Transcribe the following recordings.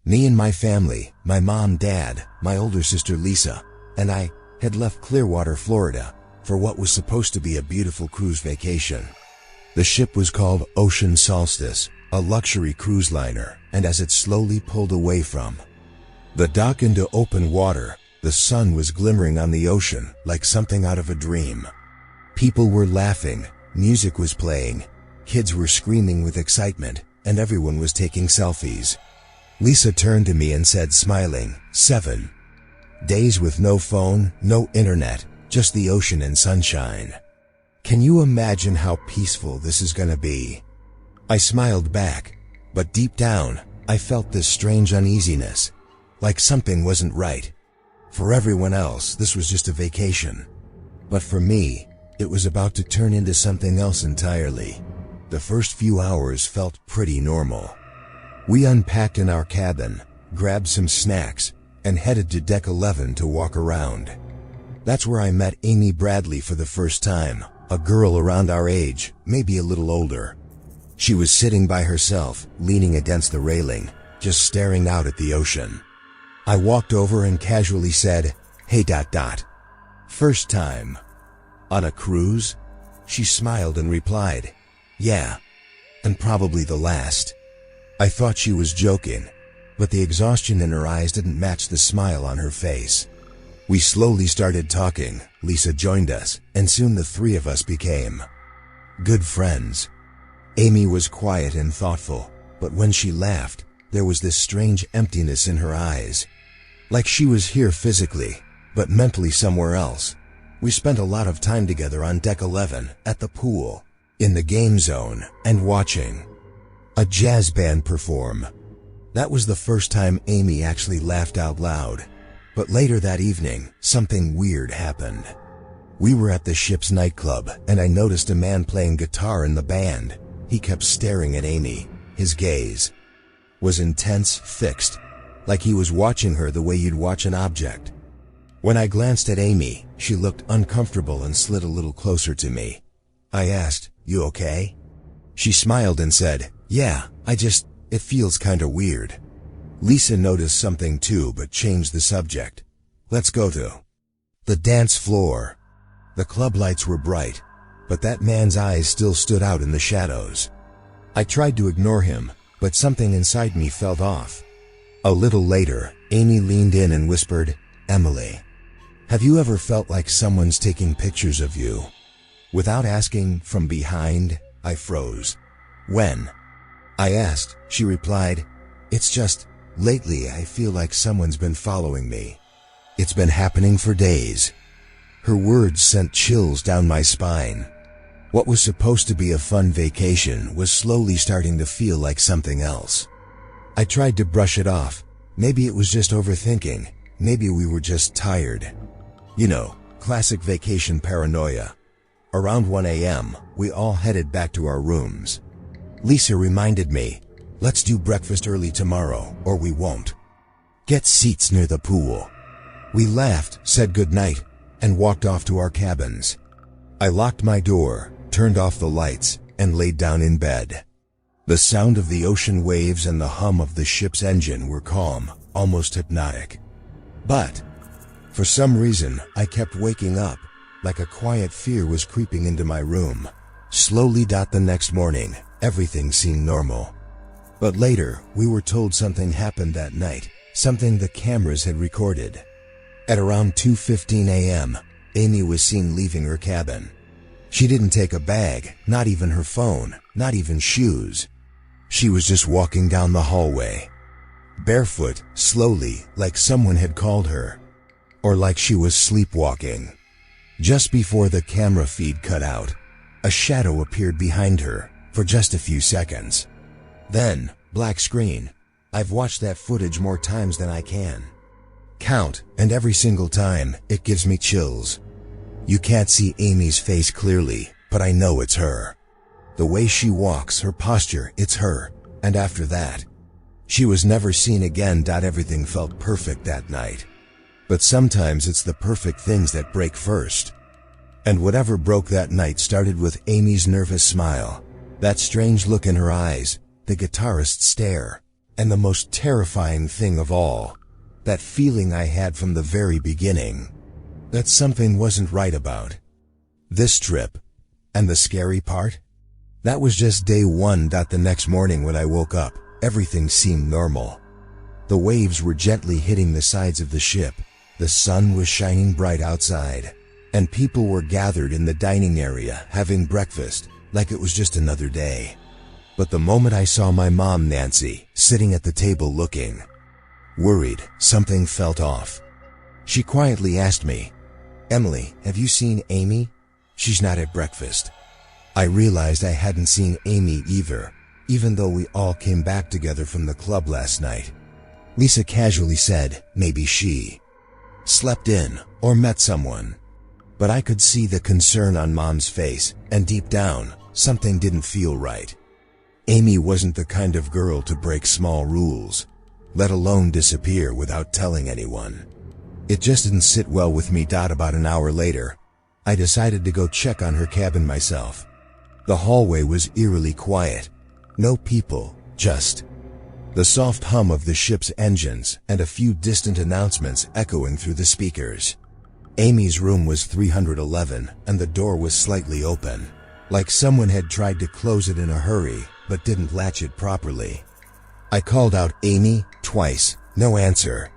Me and my family, my mom, dad, my older sister Lisa, and I, had left Clearwater, Florida, for what was supposed to be a beautiful cruise vacation. The ship was called Ocean Solstice, a luxury cruise liner, and as it slowly pulled away from the dock into open water, the sun was glimmering on the ocean like something out of a dream. People were laughing, music was playing, kids were screaming with excitement, and everyone was taking selfies. Lisa turned to me and said, smiling, 7 days with no phone, no internet, just the ocean and sunshine. Can you imagine how peaceful this is gonna be? I smiled back, but deep down, I felt this strange uneasiness, like something wasn't right. For everyone else, this was just a vacation. But for me, it was about to turn into something else entirely. The first few hours felt pretty normal. We unpacked in our cabin, grabbed some snacks, and headed to Deck 11 to walk around. That's where I met Amy Bradley for the first time, a girl around our age, maybe a little older. She was sitting by herself, leaning against the railing, just staring out at the ocean. I walked over and casually said, "Hey ... First time on a cruise?" She smiled and replied, "Yeah, and probably the last." I thought she was joking, but the exhaustion in her eyes didn't match the smile on her face. We slowly started talking, Lisa joined us, and soon the three of us became good friends. Amy was quiet and thoughtful, but when she laughed, there was this strange emptiness in her eyes. Like she was here physically, but mentally somewhere else. We spent a lot of time together on Deck 11, at the pool, in the game zone, and watching a jazz band perform. That was the first time Amy actually laughed out loud. But later that evening, something weird happened. We were at the ship's nightclub, and I noticed a man playing guitar in the band. He kept staring at Amy. His gaze was intense, fixed, like he was watching her the way you'd watch an object. When I glanced at Amy, she looked uncomfortable and slid a little closer to me. I asked, "You okay?" She smiled and said, "Yeah, it feels kinda weird." Lisa noticed something too, but changed the subject. "Let's go to the dance floor." The club lights were bright, but that man's eyes still stood out in the shadows. I tried to ignore him, but something inside me felt off. A little later, Amy leaned in and whispered, "Emily, have you ever felt like someone's taking pictures of you?" Without asking, from behind, I froze. "When?" I asked. She replied, "It's just, lately I feel like someone's been following me. It's been happening for days." Her words sent chills down my spine. What was supposed to be a fun vacation was slowly starting to feel like something else. I tried to brush it off. Maybe it was just overthinking. Maybe we were just tired. You know, classic vacation paranoia. Around 1 a.m., we all headed back to our rooms. Lisa reminded me, "Let's do breakfast early tomorrow, or we won't. Get seats near the pool." We laughed, said goodnight, and walked off to our cabins. I locked my door, turned off the lights, and laid down in bed. The sound of the ocean waves and the hum of the ship's engine were calm, almost hypnotic. But, for some reason, I kept waking up, like a quiet fear was creeping into my room. Slowly. The next morning, everything seemed normal. But later, we were told something happened that night, something the cameras had recorded. At around 2:15 a.m., Amy was seen leaving her cabin. She didn't take a bag, not even her phone, not even shoes. She was just walking down the hallway. Barefoot, slowly, like someone had called her. Or like she was sleepwalking. Just before the camera feed cut out, a shadow appeared behind her, for just a few seconds. Then, black screen. I've watched that footage more times than I can count, and every single time, it gives me chills. You can't see Amy's face clearly, but I know it's her. The way she walks, her posture, it's her, and after that, she was never seen again. Everything felt perfect that night. But sometimes it's the perfect things that break first. And whatever broke that night started with Amy's nervous smile, that strange look in her eyes, the guitarist's stare, And the most terrifying thing of all, that feeling I had from the very beginning, that something wasn't right about this trip. And the scary part? That was just day one. The next morning when I woke up, everything seemed normal. The waves were gently hitting the sides of the ship, the sun was shining bright outside, and people were gathered in the dining area having breakfast like it was just another day. But the moment I saw my mom, Nancy, sitting at the table looking worried, something felt off. She quietly asked me, "Emily, have you seen Amy? She's not at breakfast." I realized I hadn't seen Amy either, even though we all came back together from the club last night. Lisa casually said maybe she slept in or met someone. But I could see the concern on Mom's face, and deep down, something didn't feel right. Amy wasn't the kind of girl to break small rules, let alone disappear without telling anyone. It just didn't sit well with me. About an hour later, I decided to go check on her cabin myself. The hallway was eerily quiet. No people, just the soft hum of the ship's engines and a few distant announcements echoing through the speakers. Amy's room was 311, and the door was slightly open, like someone had tried to close it in a hurry but didn't latch it properly. I called out Amy twice, no answer.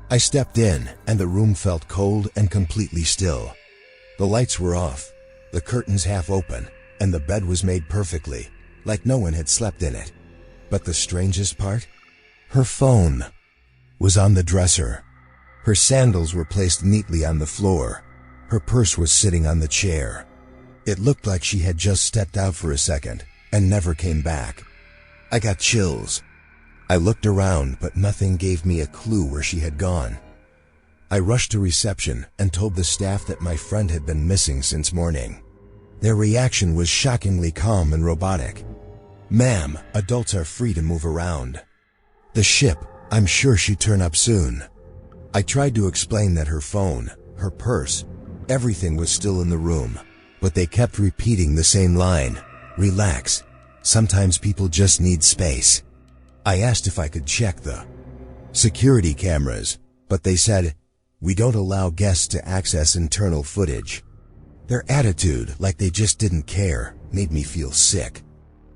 I stepped in, and the room felt cold and completely still. The lights were off, the curtains half open, and the bed was made perfectly, like no one had slept in it. But the strangest part? Her phone was on the dresser. Her sandals were placed neatly on the floor. Her purse was sitting on the chair. It looked like she had just stepped out for a second and never came back. I got chills. I looked around, but nothing gave me a clue where she had gone. I rushed to reception and told the staff that my friend had been missing since morning. Their reaction was shockingly calm and robotic. "Ma'am, adults are free to move around. The ship, I'm sure she'd turn up soon." I tried to explain that her phone, her purse, everything was still in the room, but they kept repeating the same line, "Relax. Sometimes people just need space." I asked if I could check the security cameras, but they said, "We don't allow guests to access internal footage." Their attitude, like they just didn't care, made me feel sick.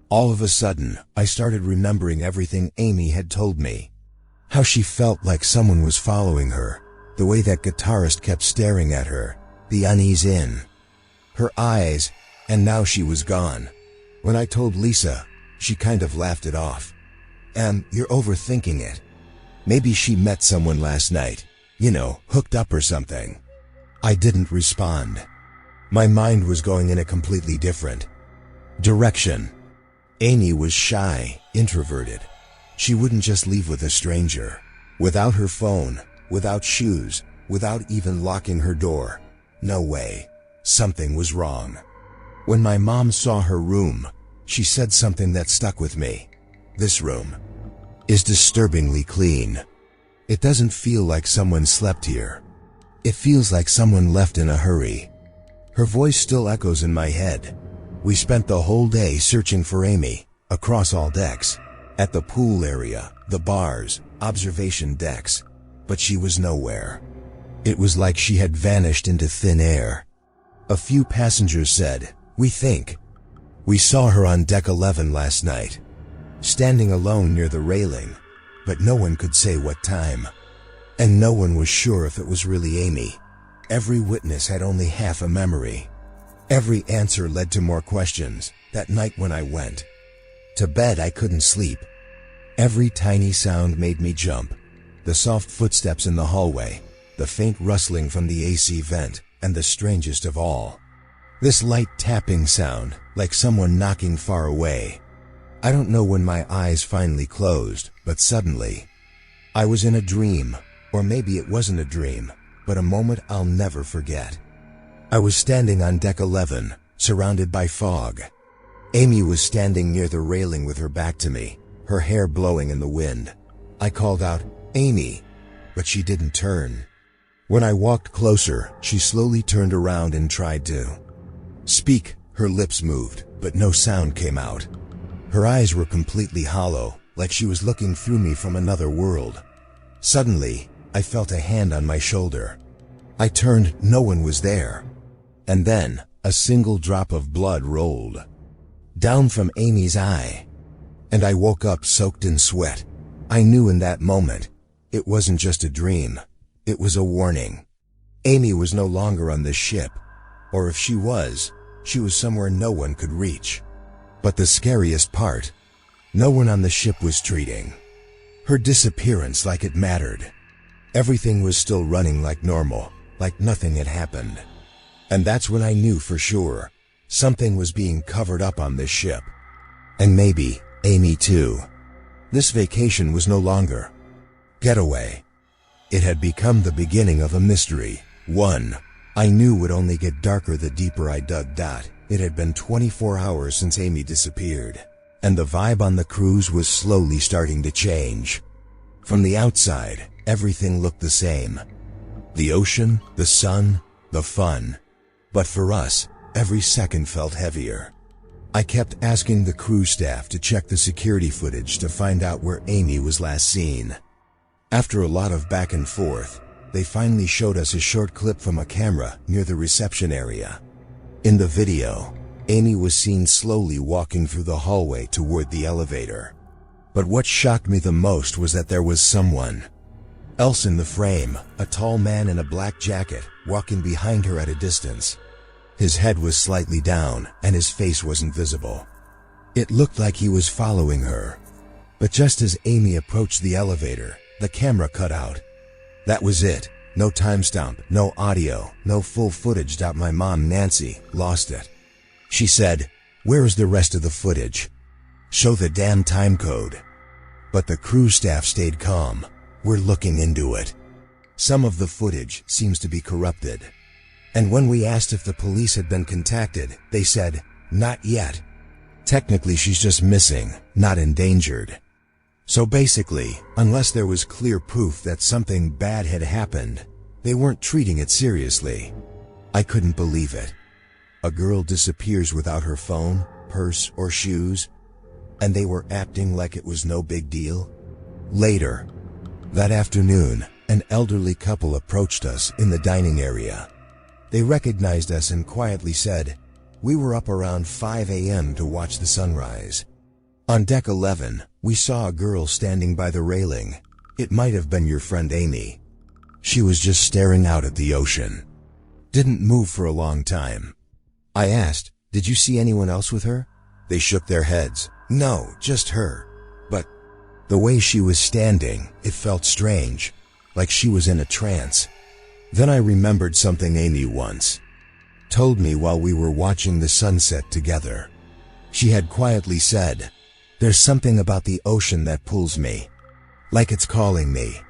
All of a sudden, I started remembering everything Amy had told me. How she felt like someone was following her, the way that guitarist kept staring at her, the unease in her eyes, and now she was gone. When I told Lisa, she kind of laughed it off. You're overthinking it. Maybe she met someone last night, hooked up or something." I didn't respond. My mind was going in a completely different direction. Amy was shy, introverted. She wouldn't just leave with a stranger. Without her phone, without shoes, without even locking her door. No way. Something was wrong. When my mom saw her room, she said something that stuck with me. "This room is disturbingly clean. It doesn't feel like someone slept here. It feels like someone left in a hurry." Her voice still echoes in my head. We spent the whole day searching for Amy, across all decks, at the pool area, the bars, observation decks, but she was nowhere. It was like she had vanished into thin air. A few passengers said, "We think we saw her on deck 11 last night, standing alone near the railing, but no one could say what time. And no one was sure if it was really Amy. Every witness had only half a memory." Every answer led to more questions. That night when I went to bed, I couldn't sleep. Every tiny sound made me jump. The soft footsteps in the hallway, the faint rustling from the AC vent, and the strangest of all, this light tapping sound, like someone knocking far away. I don't know when my eyes finally closed, but suddenly, I was in a dream, or maybe it wasn't a dream, but a moment I'll never forget. I was standing on deck 11, surrounded by fog. Amy was standing near the railing with her back to me, her hair blowing in the wind. I called out, "Amy," but she didn't turn. When I walked closer, she slowly turned around and tried to speak. Her lips moved, but no sound came out. Her eyes were completely hollow, like she was looking through me from another world. Suddenly, I felt a hand on my shoulder. I turned, no one was there. And then, a single drop of blood rolled down from Amy's eye. And I woke up soaked in sweat. I knew in that moment, it wasn't just a dream. It was a warning. Amy was no longer on this ship. Or if she was somewhere no one could reach. But the scariest part, no one on the ship was treating her disappearance like it mattered. Everything was still running like normal, like nothing had happened. And that's when I knew for sure, something was being covered up on this ship. And maybe Amy too. This vacation was no longer getaway. It had become the beginning of a mystery, one I knew would only get darker the deeper I dug. It had been 24 hours since Amy disappeared, and the vibe on the cruise was slowly starting to change. From the outside, everything looked the same. The ocean, the sun, the fun. But for us, every second felt heavier. I kept asking the cruise staff to check the security footage to find out where Amy was last seen. After a lot of back and forth, they finally showed us a short clip from a camera near the reception area. In the video, Amy was seen slowly walking through the hallway toward the elevator. But what shocked me the most was that there was someone else in the frame, a tall man in a black jacket, walking behind her at a distance. His head was slightly down, and his face wasn't visible. It looked like he was following her. But just as Amy approached the elevator, the camera cut out. That was it. No timestamp, no audio, no full footage. My mom, Nancy, lost it. She said, "Where is the rest of the footage? Show the damn time code." But the cruise staff stayed calm. "We're looking into it. Some of the footage seems to be corrupted." And when we asked if the police had been contacted, they said, "Not yet. Technically, she's just missing, not endangered." So basically, unless there was clear proof that something bad had happened, they weren't treating it seriously. I couldn't believe it. A girl disappears without her phone, purse, or shoes, and they were acting like it was no big deal. Later, that afternoon, an elderly couple approached us in the dining area. They recognized us and quietly said, "We were up around 5 a.m. to watch the sunrise. On deck 11, we saw a girl standing by the railing. It might have been your friend Amy. She was just staring out at the ocean. Didn't move for a long time." I asked, "Did you see anyone else with her?" They shook their heads. "No, just her. But the way she was standing, it felt strange, like she was in a trance." Then I remembered something Amy once told me while we were watching the sunset together. She had quietly said, "There's something about the ocean that pulls me, like it's calling me."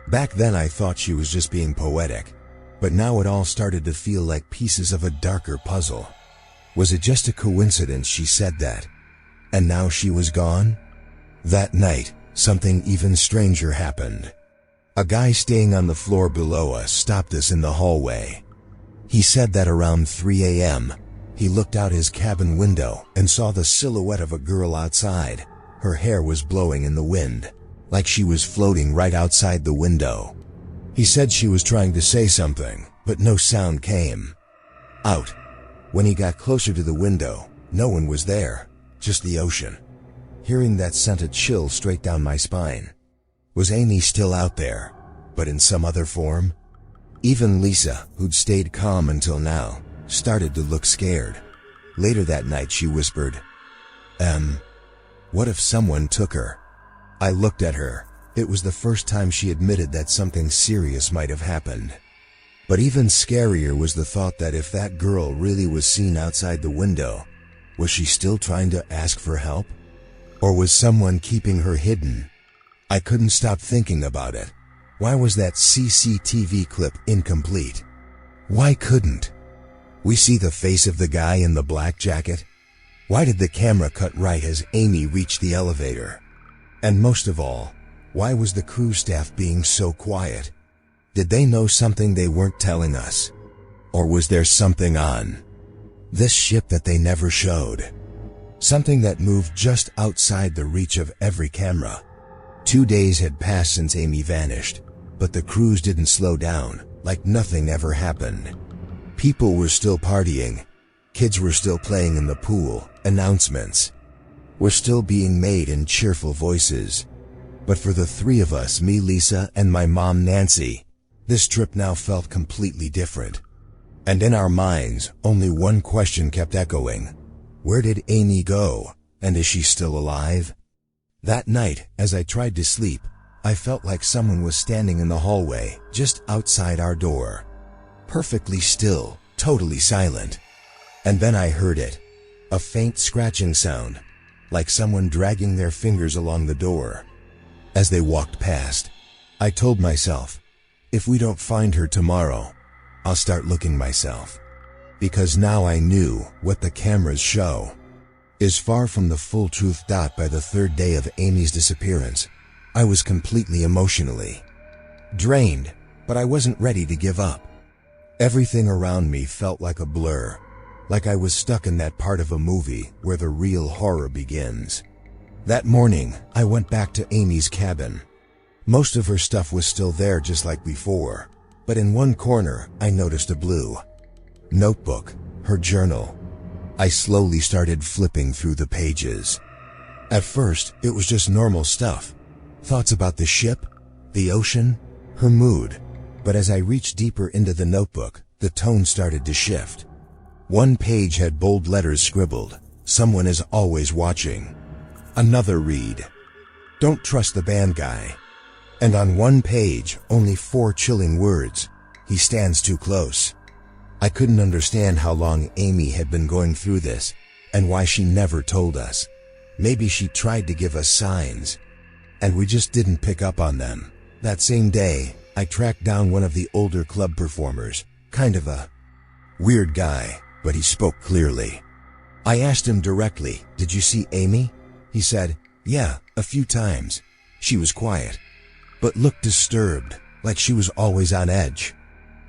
Back then I thought she was just being poetic, but now it all started to feel like pieces of a darker puzzle. Was it just a coincidence she said that, and now she was gone? That night, something even stranger happened. A guy staying on the floor below us stopped us in the hallway. He said that around 3 a.m., he looked out his cabin window and saw the silhouette of a girl outside. Her hair was blowing in the wind, like she was floating right outside the window. He said she was trying to say something, but no sound came out. When he got closer to the window, no one was there, just the ocean. Hearing that sent a chill straight down my spine. Was Amy still out there, but in some other form? Even Lisa, who'd stayed calm until now, started to look scared. Later that night she whispered, what if someone took her?" I looked at her. It was the first time she admitted that something serious might have happened. But even scarier was the thought that if that girl really was seen outside the window, was she still trying to ask for help? Or was someone keeping her hidden? I couldn't stop thinking about it. Why was that CCTV clip incomplete? Why couldn't we see the face of the guy in the black jacket? Why did the camera cut right as Amy reached the elevator? And most of all, why was the crew staff being so quiet? Did they know something they weren't telling us? Or was there something on this ship that they never showed? something that moved just outside the reach of every camera. 2 days had passed since Amy vanished, but the cruise didn't slow down, like nothing ever happened. People were still partying, kids were still playing in the pool, announcements were still being made in cheerful voices. But for the three of us, me, Lisa, and my mom, Nancy, this trip now felt completely different. And in our minds, only one question kept echoing. Where did Amy go? And is she still alive? That night, as I tried to sleep, I felt like someone was standing in the hallway, just outside our door. Perfectly still, totally silent. And then I heard it. A faint scratching sound, like someone dragging their fingers along the door. As they walked past, I told myself, if we don't find her tomorrow, I'll start looking myself. Because now I knew what the cameras show is far from the full truth. By the third day of Amy's disappearance, I was completely emotionally drained, but I wasn't ready to give up. Everything around me felt like a blur, like I was stuck in that part of a movie where the real horror begins. That morning, I went back to Amy's cabin. Most of her stuff was still there just like before, but in one corner, I noticed a blue notebook, her journal. I slowly started flipping through the pages. At first, it was just normal stuff. Thoughts about the ship, the ocean, her mood. But as I reached deeper into the notebook, the tone started to shift. One page had bold letters scribbled, "Someone is always watching." Another read, "Don't trust the band guy." And on one page, only 4 chilling words, "He stands too close." I couldn't understand how long Amy had been going through this, and why she never told us. Maybe she tried to give us signs, and we just didn't pick up on them. That same day, I tracked down one of the older club performers, kind of a weird guy, but he spoke clearly. I asked him directly, "Did you see Amy?" He said, "Yeah, a few times. She was quiet, but looked disturbed, like she was always on edge."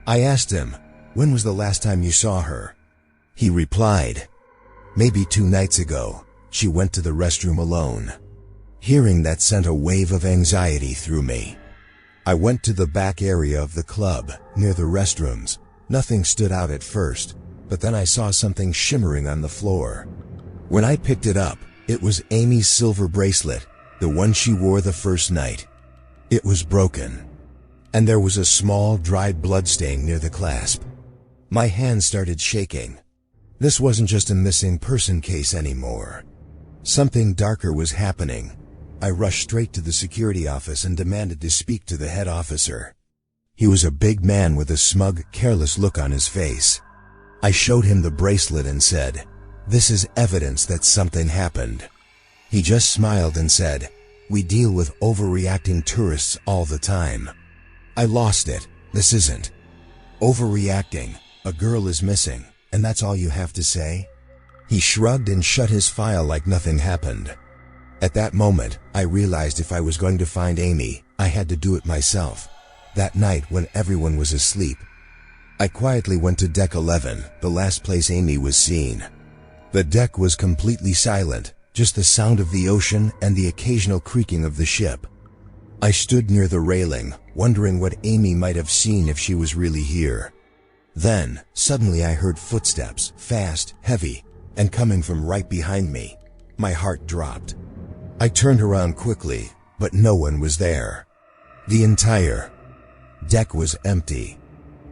I asked him, "When was the last time you saw her?" He replied, "Maybe 2 nights ago. She went to the restroom alone." Hearing that sent a wave of anxiety through me. I went to the back area of the club, near the restrooms. Nothing stood out at first, but then I saw something shimmering on the floor. When I picked it up, it was Amy's silver bracelet, the one she wore the first night. It was broken, and there was a small, dried blood stain near the clasp. My hand started shaking. This wasn't just a missing person case anymore. Something darker was happening. I rushed straight to the security office and demanded to speak to the head officer. He was a big man with a smug, careless look on his face. I showed him the bracelet and said, "This is evidence that something happened." He just smiled and said, "We deal with overreacting tourists all the time." I lost it. This isn't overreacting. A girl is missing, and that's all you have to say? He shrugged and shut his file like nothing happened. At that moment, I realized if I was going to find Amy, I had to do it myself. That night when everyone was asleep, I quietly went to deck 11, the last place Amy was seen. The deck was completely silent, just the sound of the ocean and the occasional creaking of the ship. I stood near the railing, wondering what Amy might have seen if she was really here. Then, suddenly I heard footsteps, fast, heavy, and coming from right behind me. My heart dropped. I turned around quickly, but no one was there. The entire deck was empty.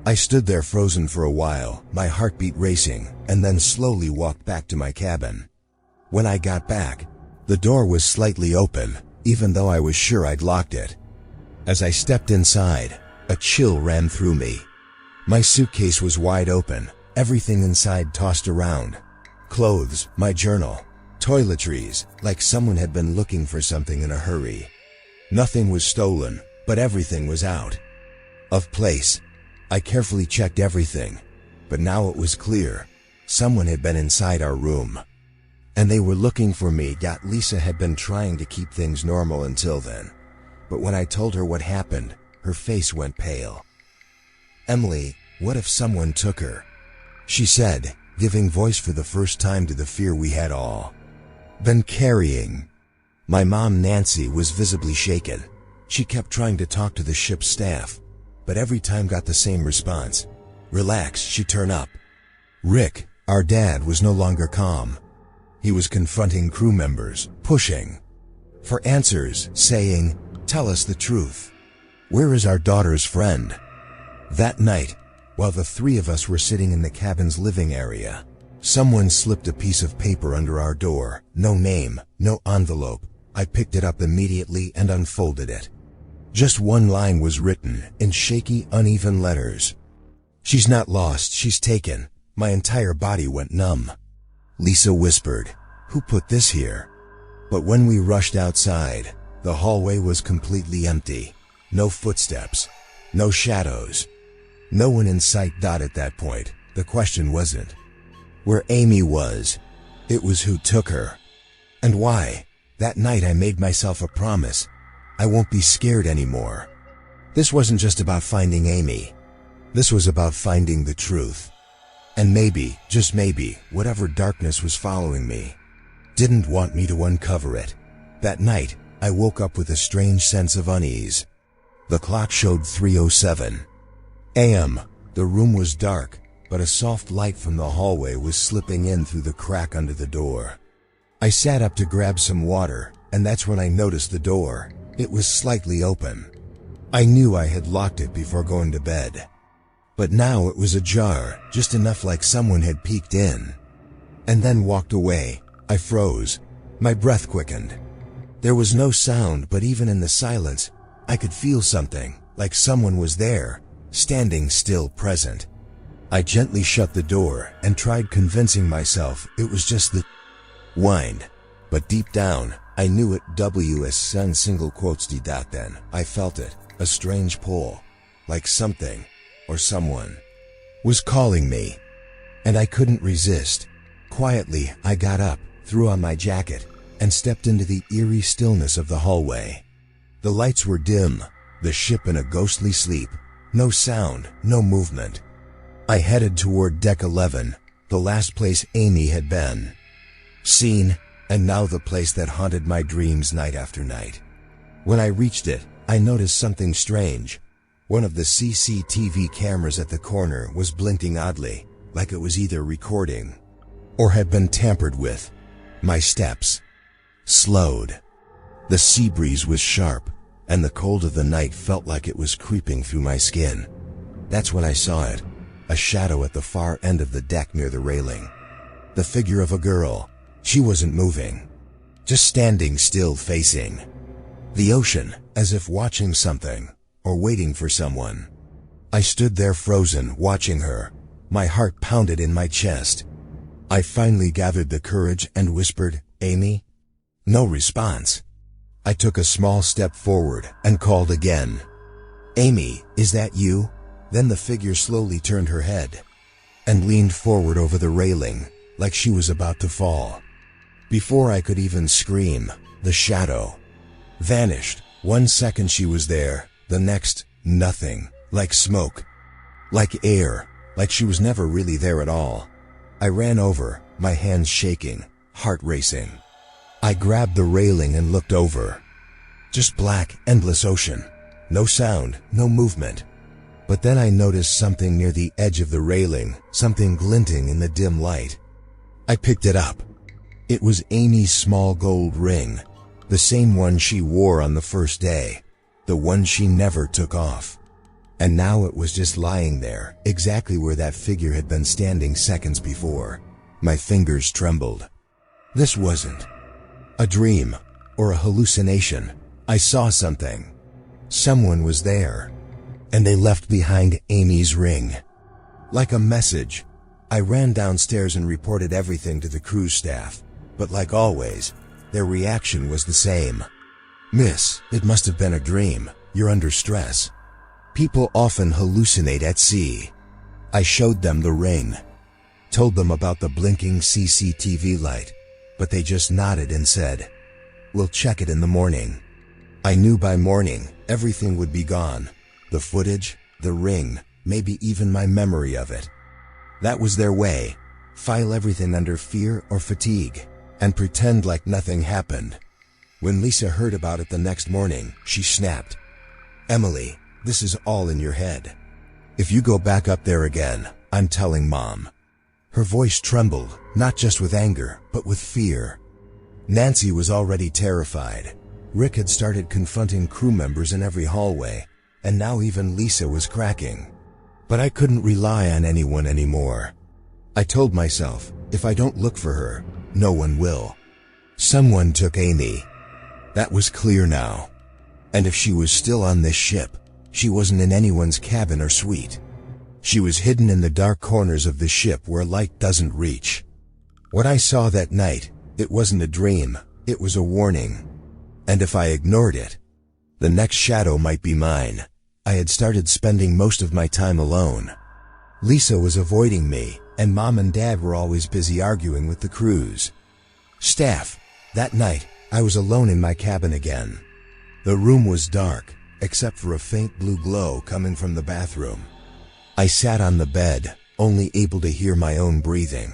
I stood there frozen for a while, my heartbeat racing, and then slowly walked back to my cabin. When I got back, the door was slightly open, even though I was sure I'd locked it. As I stepped inside, a chill ran through me. My suitcase was wide open, everything inside tossed around. Clothes, my journal, toiletries, like someone had been looking for something in a hurry. Nothing was stolen, but everything was out of place. I carefully checked everything, but now it was clear. Someone had been inside our room, and they were looking for me. Lisa had been trying to keep things normal until then, but when I told her what happened, her face went pale. "Emily, what if someone took her?" she said, giving voice for the first time to the fear we had all. been carrying. My mom, Nancy, was visibly shaken. She kept trying to talk to the ship's staff, but every time got the same response. Relax, she turn up. Rick, our dad, was no longer calm. He was confronting crew members, pushing for answers, saying, "Tell us the truth. Where is our daughter's friend?" That night, while the three of us were sitting in the cabin's living area, someone slipped a piece of paper under our door. No name, no envelope. I picked it up immediately and unfolded it. Just one line was written in shaky, uneven letters. "She's not lost, she's taken." My entire body went numb. Lisa whispered, "Who put this here?" But when we rushed outside, the hallway was completely empty. No footsteps, no shadows, no one in sight. At that point, the question wasn't where Amy was, it was who took her. And why? That night I made myself a promise. I won't be scared anymore. This wasn't just about finding Amy. This was about finding the truth. And maybe, just maybe, whatever darkness was following me didn't want me to uncover it. That night, I woke up with a strange sense of unease. The clock showed 3:07 a.m. The room was dark, but a soft light from the hallway was slipping in through the crack under the door. I sat up to grab some water, and that's when I noticed the door. It was slightly open. I knew I had locked it before going to bed. But now it was ajar, just enough like someone had peeked in and then walked away. I froze. My breath quickened. There was no sound, but even in the silence, I could feel something, like someone was there, standing still, present. I gently shut the door and tried convincing myself it was just the wind. But deep down, I knew it was single quotes d. Then I felt it, a strange pull, like something or someone was calling me, and I couldn't resist. Quietly, I got up, threw on my jacket, and stepped into the eerie stillness of the hallway. The lights were dim, the ship in a ghostly sleep. No sound, no movement. I headed toward Deck 11, the last place Amy had been seen, and now the place that haunted my dreams night after night. When I reached it, I noticed something strange. One of the CCTV cameras at the corner was blinking oddly, like it was either recording or had been tampered with. My steps slowed. The sea breeze was sharp, and the cold of the night felt like it was creeping through my skin. That's when I saw it, a shadow at the far end of the deck near the railing. The figure of a girl. She wasn't moving, just standing still, facing the ocean, as if watching something or waiting for someone. I stood there frozen, watching her. My heart pounded in my chest. I finally gathered the courage and whispered, "Amy?" No response. I took a small step forward and called again. "Amy, is that you?" Then the figure slowly turned her head and leaned forward over the railing, like she was about to fall. Before I could even scream, the shadow vanished. 1 second she was there, the next, nothing, like smoke, like air, like she was never really there at all. I ran over, my hands shaking, heart racing. I grabbed the railing and looked over. Just black, endless ocean. No sound, no movement. But then I noticed something near the edge of the railing, something glinting in the dim light. I picked it up. It was Amy's small gold ring, the same one she wore on the first day, the one she never took off. And now it was just lying there, exactly where that figure had been standing seconds before. My fingers trembled. This wasn't a dream or a hallucination. I saw something. Someone was there, and they left behind Amy's ring. Like a message. I ran downstairs and reported everything to the cruise staff, but like always, their reaction was the same. "Miss, it must have been a dream. You're under stress. People often hallucinate at sea." I showed them the ring, told them about the blinking CCTV light, but they just nodded and said, "We'll check it in the morning." I knew by morning, everything would be gone. The footage, the ring, maybe even my memory of it. That was their way. File everything under fear or fatigue. and pretend like nothing happened. When Lisa heard about it the next morning, she snapped, "Emily, this is all in your head. If you go back up there again, I'm telling Mom." Her voice trembled, not just with anger, but with fear. Nancy was already terrified. Rick had started confronting crew members in every hallway, and now even Lisa was cracking. But I couldn't rely on anyone anymore. I told myself, if I don't look for her, no one will. Someone took Amy. That was clear now. And if she was still on this ship, she wasn't in anyone's cabin or suite. She was hidden in the dark corners of the ship where light doesn't reach. What I saw that night, it wasn't a dream, it was a warning. And if I ignored it, the next shadow might be mine. I had started spending most of my time alone. Lisa was avoiding me, and Mom and Dad were always busy arguing with the cruise staff. That night, I was alone in my cabin again. The room was dark, except for a faint blue glow coming from the bathroom. I sat on the bed, only able to hear my own breathing.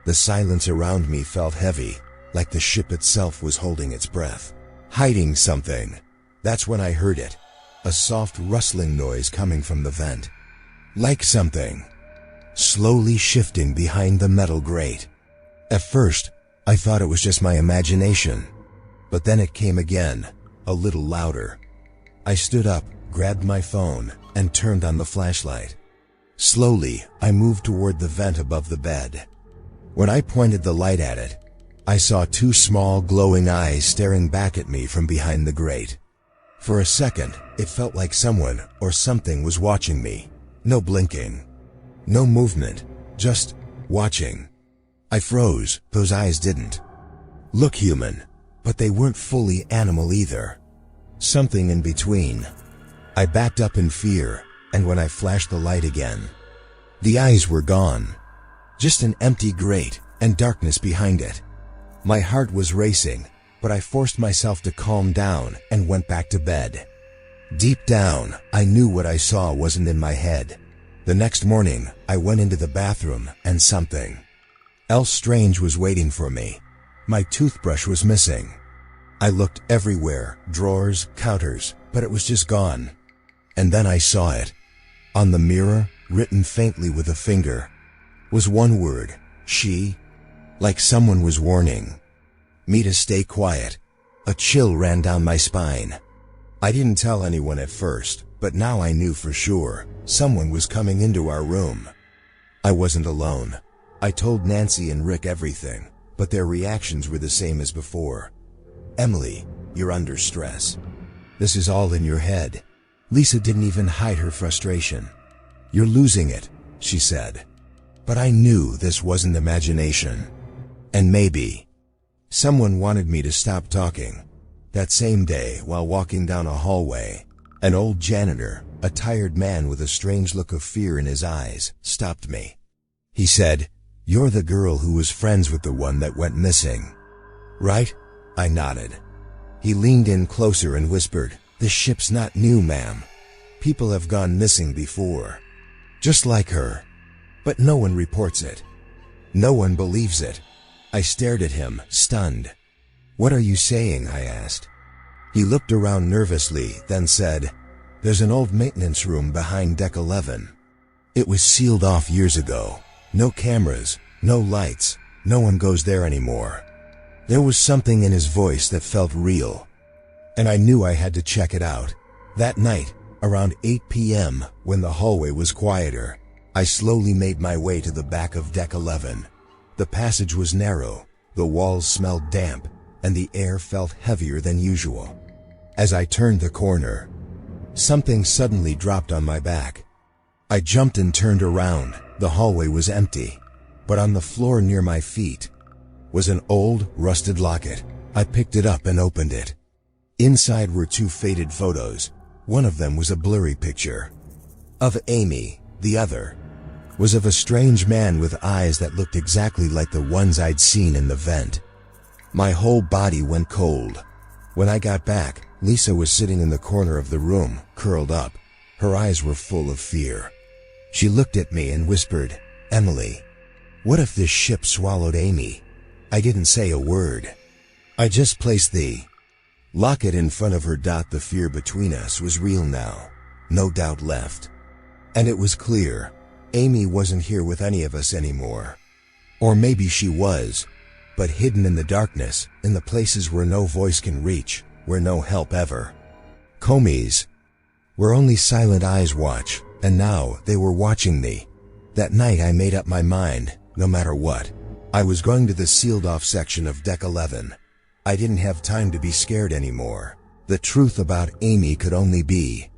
The silence around me felt heavy, like the ship itself was holding its breath, hiding something. That's when I heard it, a soft rustling noise coming from the vent. Like something slowly shifting behind the metal grate. At first, I thought it was just my imagination, but then it came again, a little louder. I stood up, grabbed my phone, and turned on the flashlight. Slowly, I moved toward the vent above the bed. When I pointed the light at it, I saw two small glowing eyes staring back at me from behind the grate. For a second, it felt like someone or something was watching me. No blinking, no movement, just watching. I froze. Those eyes didn't look human, but they weren't fully animal either. Something in between. I backed up in fear, and when I flashed the light again, the eyes were gone. Just an empty grate and darkness behind it. My heart was racing, but I forced myself to calm down and went back to bed. Deep down, I knew what I saw wasn't in my head. The next morning, I went into the bathroom and something else strange was waiting for me. My toothbrush was missing. I looked everywhere, drawers, counters, but it was just gone. And then I saw it. On the mirror, written faintly with a finger, was one word, she. Like someone was warning me to stay quiet. A chill ran down my spine. I didn't tell anyone at first, but now I knew for sure someone was coming into our room. I wasn't alone. I told Nancy and Rick everything, but their reactions were the same as before. "Emily, you're under stress. This is all in your head." Lisa didn't even hide her frustration. "You're losing it," she said. But I knew this wasn't imagination. And maybe someone wanted me to stop talking. That same day, while walking down a hallway, an old janitor, a tired man with a strange look of fear in his eyes, stopped me. He said, "You're the girl who was friends with the one that went missing, right?" I nodded. He leaned in closer and whispered, "This ship's not new, ma'am. People have gone missing before, just like her. But no one reports it. No one believes it." I stared at him, stunned. "What are you saying?" I asked. He looked around nervously, then said, "There's an old maintenance room behind deck 11. It was sealed off years ago. No cameras, no lights, no one goes there anymore." There was something in his voice that felt real, and I knew I had to check it out. That night, around 8 p.m., when the hallway was quieter, I slowly made my way to the back of deck 11. The passage was narrow, the walls smelled damp, and the air felt heavier than usual. As I turned the corner, something suddenly dropped on my back. I jumped and turned around. The hallway was empty, but on the floor near my feet was an old, rusted locket. I picked it up and opened it. Inside were two faded photos. One of them was a blurry picture of Amy. The other was of a strange man with eyes that looked exactly like the ones I'd seen in the vent. My whole body went cold. When I got back, Lisa was sitting in the corner of the room, curled up. Her eyes were full of fear. She looked at me and whispered, "Emily, what if this ship swallowed Amy?" I didn't say a word. I just placed the locket in front of her. The fear between us was real now. No doubt left. And it was clear. Amy wasn't here with any of us anymore. Or maybe she was, but hidden in the darkness, in the places where no voice can reach, where no help ever comes, where only silent eyes watch, and now they were watching me. That night I made up my mind, no matter what, I was going to the sealed-off section of Deck 11. I didn't have time to be scared anymore. The truth about Amy could only be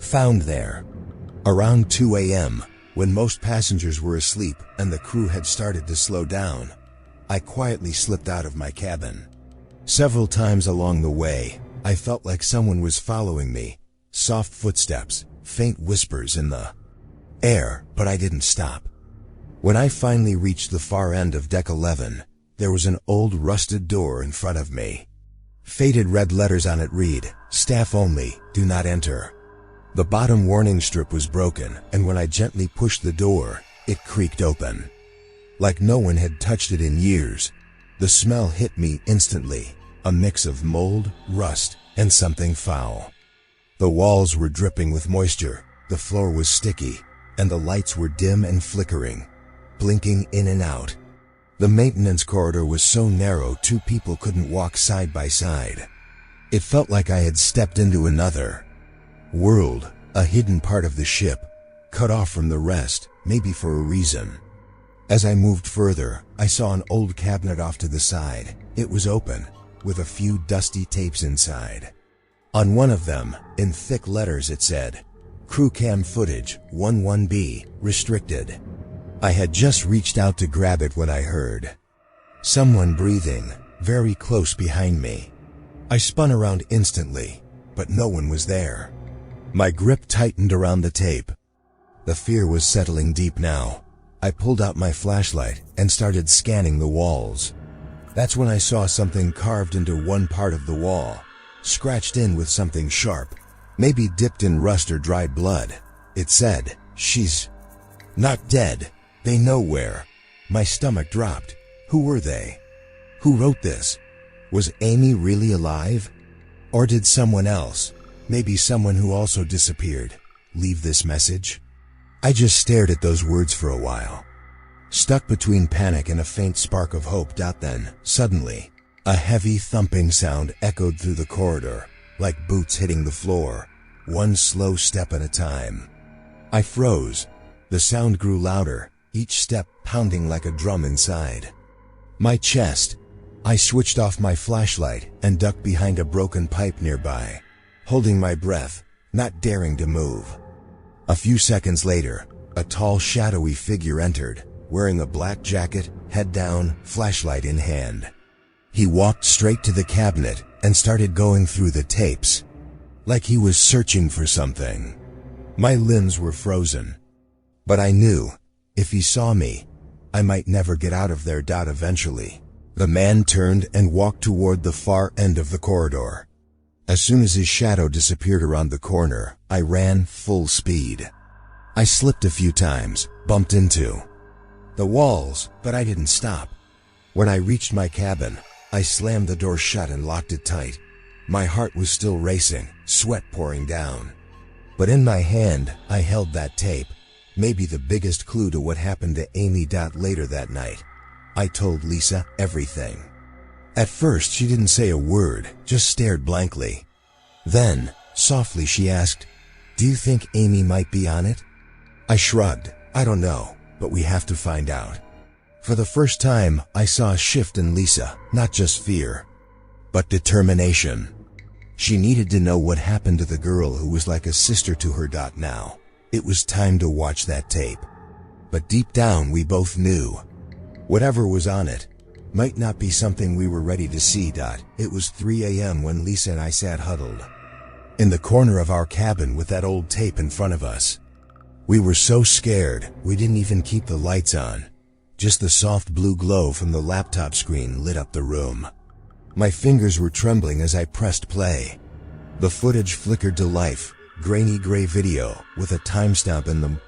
found there. Around 2 a.m., when most passengers were asleep and the crew had started to slow down, I quietly slipped out of my cabin. Several times along the way, I felt like someone was following me. Soft footsteps, faint whispers in the air, but I didn't stop. When I finally reached the far end of Deck 11, there was an old rusted door in front of me. Faded red letters on it read, "Staff only, do not enter." The bottom warning strip was broken, and when I gently pushed the door, it creaked open. Like no one had touched it in years. The smell hit me instantly, a mix of mold, rust, and something foul. The walls were dripping with moisture, the floor was sticky, and the lights were dim and flickering, blinking in and out. The maintenance corridor was so narrow 2 people couldn't walk side by side. It felt like I had stepped into another world, a hidden part of the ship, cut off from the rest, maybe for a reason. As I moved further, I saw an old cabinet off to the side. It was open, with a few dusty tapes inside. On one of them, in thick letters it said, "Crew cam footage, 11B, restricted." I had just reached out to grab it when I heard someone breathing, very close behind me. I spun around instantly, but no one was there. My grip tightened around the tape. The fear was settling deep now. I pulled out my flashlight and started scanning the walls. That's when I saw something carved into one part of the wall, scratched in with something sharp, maybe dipped in rust or dried blood. It said, "She's not dead. They know where." My stomach dropped. Who were they? Who wrote this? Was Amy really alive? Or did someone else, maybe someone who also disappeared, leave this message? I just stared at those words for a while, stuck between panic and a faint spark of hope. Then, suddenly, a heavy thumping sound echoed through the corridor, like boots hitting the floor, one slow step at a time. I froze. The sound grew louder, each step pounding like a drum inside my chest. I switched off my flashlight and ducked behind a broken pipe nearby, holding my breath, not daring to move. A few seconds later, a tall, shadowy figure entered, wearing a black jacket, head down, flashlight in hand. He walked straight to the cabinet and started going through the tapes, like he was searching for something. My limbs were frozen, but I knew, if he saw me, I might never get out of there. Eventually, the man turned and walked toward the far end of the corridor. As soon as his shadow disappeared around the corner, I ran full speed. I slipped a few times, bumped into the walls, but I didn't stop. When I reached my cabin, I slammed the door shut and locked it tight. My heart was still racing, sweat pouring down. But in my hand, I held that tape, maybe the biggest clue to what happened to Amy. Later that night, I told Lisa everything. At first, she didn't say a word, just stared blankly. Then, softly she asked, "Do you think Amy might be on it?" I shrugged. "I don't know, but we have to find out." For the first time, I saw a shift in Lisa, not just fear, but determination. She needed to know what happened to the girl who was like a sister to her. Now, it was time to watch that tape. But deep down, we both knew whatever was on it might not be something we were ready to see. It was 3 a.m. when Lisa and I sat huddled in the corner of our cabin with that old tape in front of us. We were so scared, we didn't even keep the lights on. Just the soft blue glow from the laptop screen lit up the room. My fingers were trembling as I pressed play. The footage flickered to life, grainy gray video with a timestamp in the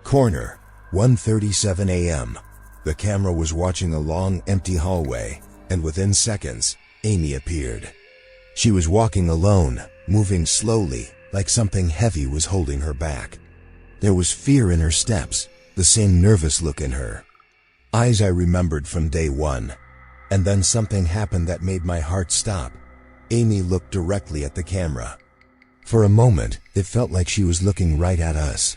corner, 1:37 a.m. The camera was watching a long, empty hallway, and within seconds, Amy appeared. She was walking alone, moving slowly, like something heavy was holding her back. There was fear in her steps, the same nervous look in her eyes I remembered from day one. And then something happened that made my heart stop. Amy looked directly at the camera. For a moment, it felt like she was looking right at us.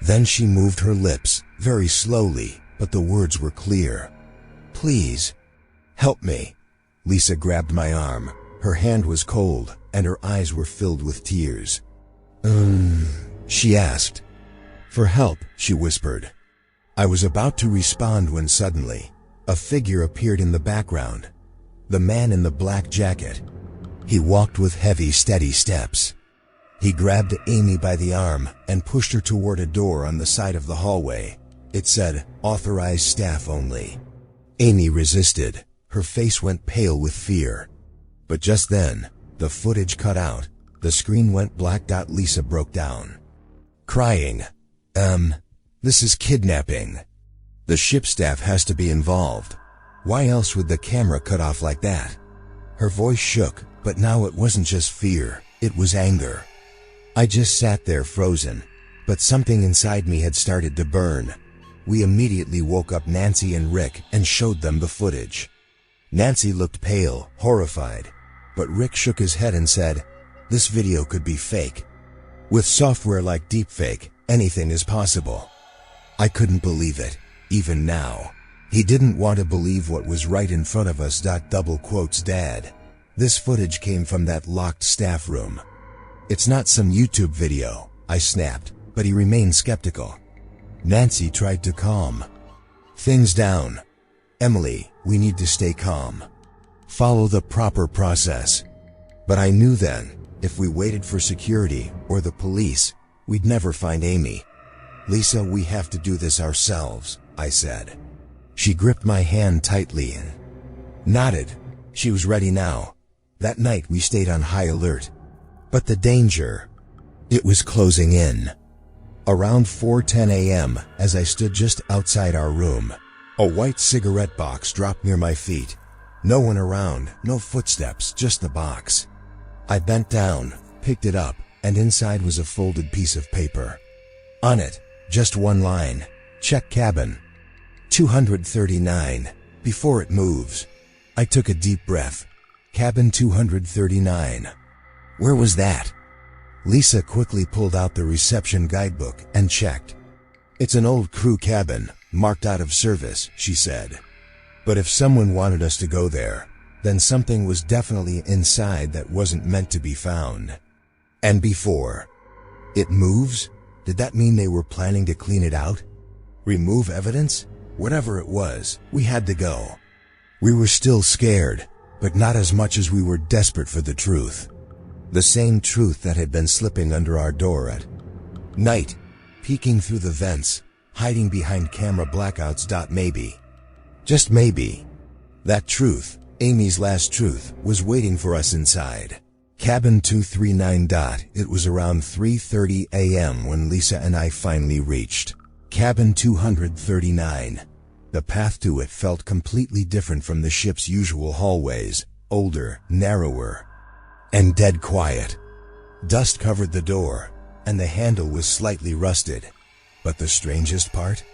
Then she moved her lips, very slowly, but the words were clear. "Please, help me." Lisa grabbed my arm. Her hand was cold, and her eyes were filled with tears. She asked. "For help," she whispered. I was about to respond when suddenly, a figure appeared in the background. The man in the black jacket. He walked with heavy, steady steps. He grabbed Amy by the arm and pushed her toward a door on the side of the hallway. It said, "Authorized staff only." Amy resisted. Her face went pale with fear. But just then, the footage cut out. The screen went black. Lisa broke down, crying. This is kidnapping. The ship staff has to be involved. Why else would the camera cut off like that?" Her voice shook, but now it wasn't just fear, it was anger. I just sat there frozen, but something inside me had started to burn. We immediately woke up Nancy and Rick and showed them the footage. Nancy looked pale, horrified, but Rick shook his head and said, "This video could be fake. With software like deepfake, anything is possible." I couldn't believe it, even now. He didn't want to believe what was right in front of us. Double quotes, "Dad. This footage came from that locked staff room. It's not some YouTube video," I snapped, but he remained skeptical. Nancy tried to calm things down. "Emily, we need to stay calm. Follow the proper process." But I knew then, if we waited for security or the police, we'd never find Amy. "Lisa, we have to do this ourselves," I said. She gripped my hand tightly and nodded. She was ready now. That night we stayed on high alert. But the danger, it was closing in. Around 4:10 a.m., as I stood just outside our room, a white cigarette box dropped near my feet. No one around, no footsteps, just the box. I bent down, picked it up, and inside was a folded piece of paper. On it, just one line: "Check cabin 239 before it moves." I took a deep breath. Cabin 239. Where was that? Lisa quickly pulled out the reception guidebook and checked. "It's an old crew cabin, marked out of service," she said. "But if someone wanted us to go there, then something was definitely inside that wasn't meant to be found." And before it moves? Did that mean they were planning to clean it out? Remove evidence? Whatever it was, we had to go. We were still scared, but not as much as we were desperate for the truth. The same truth that had been slipping under our door at night, peeking through the vents, hiding behind camera blackouts. Maybe, just maybe, that truth, Amy's last truth, was waiting for us inside. Cabin 239. It was around 3:30 a.m. when Lisa and I finally reached cabin 239. The path to it felt completely different from the ship's usual hallways, older, narrower, and dead quiet. Dust covered the door, and the handle was slightly rusted. But the strangest part?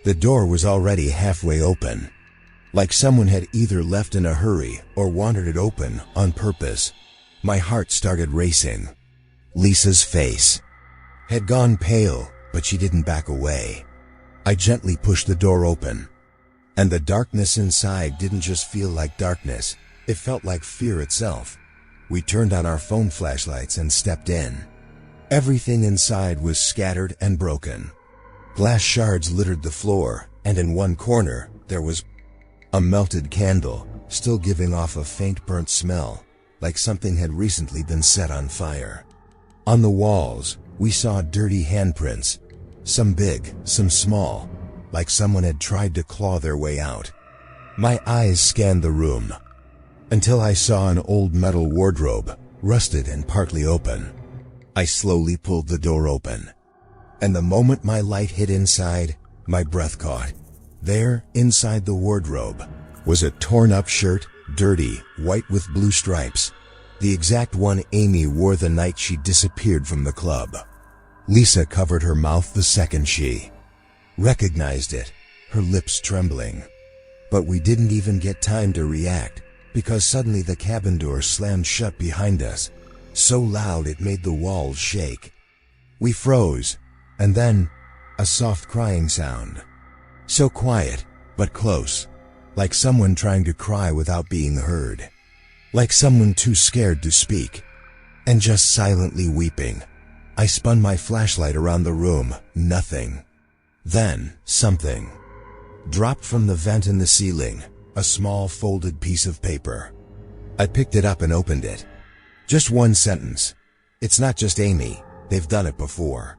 The door was already halfway open, like someone had either left in a hurry or wanted it open on purpose. My heart started racing. Lisa's face had gone pale, but she didn't back away. I gently pushed the door open, and the darkness inside didn't just feel like darkness, it felt like fear itself. We turned on our phone flashlights and stepped in. Everything inside was scattered and broken. Glass shards littered the floor, and in one corner, there was a melted candle, still giving off a faint burnt smell, like something had recently been set on fire. On the walls, we saw dirty handprints, some big, some small, like someone had tried to claw their way out. My eyes scanned the room, until I saw an old metal wardrobe, rusted and partly open. I slowly pulled the door open, and the moment my light hit inside, my breath caught. There, inside the wardrobe, was a torn-up shirt, dirty, white with blue stripes. The exact one Amy wore the night she disappeared from the club. Lisa covered her mouth the second she recognized it, her lips trembling. But we didn't even get time to react, because suddenly the cabin door slammed shut behind us, so loud it made the walls shake. We froze, and then a soft crying sound. So quiet, but close, like someone trying to cry without being heard. Like someone too scared to speak, and just silently weeping. I spun my flashlight around the room, nothing. Then, something dropped from the vent in the ceiling, a small folded piece of paper. I picked it up and opened it. Just one sentence. "It's not just Amy, they've done it before."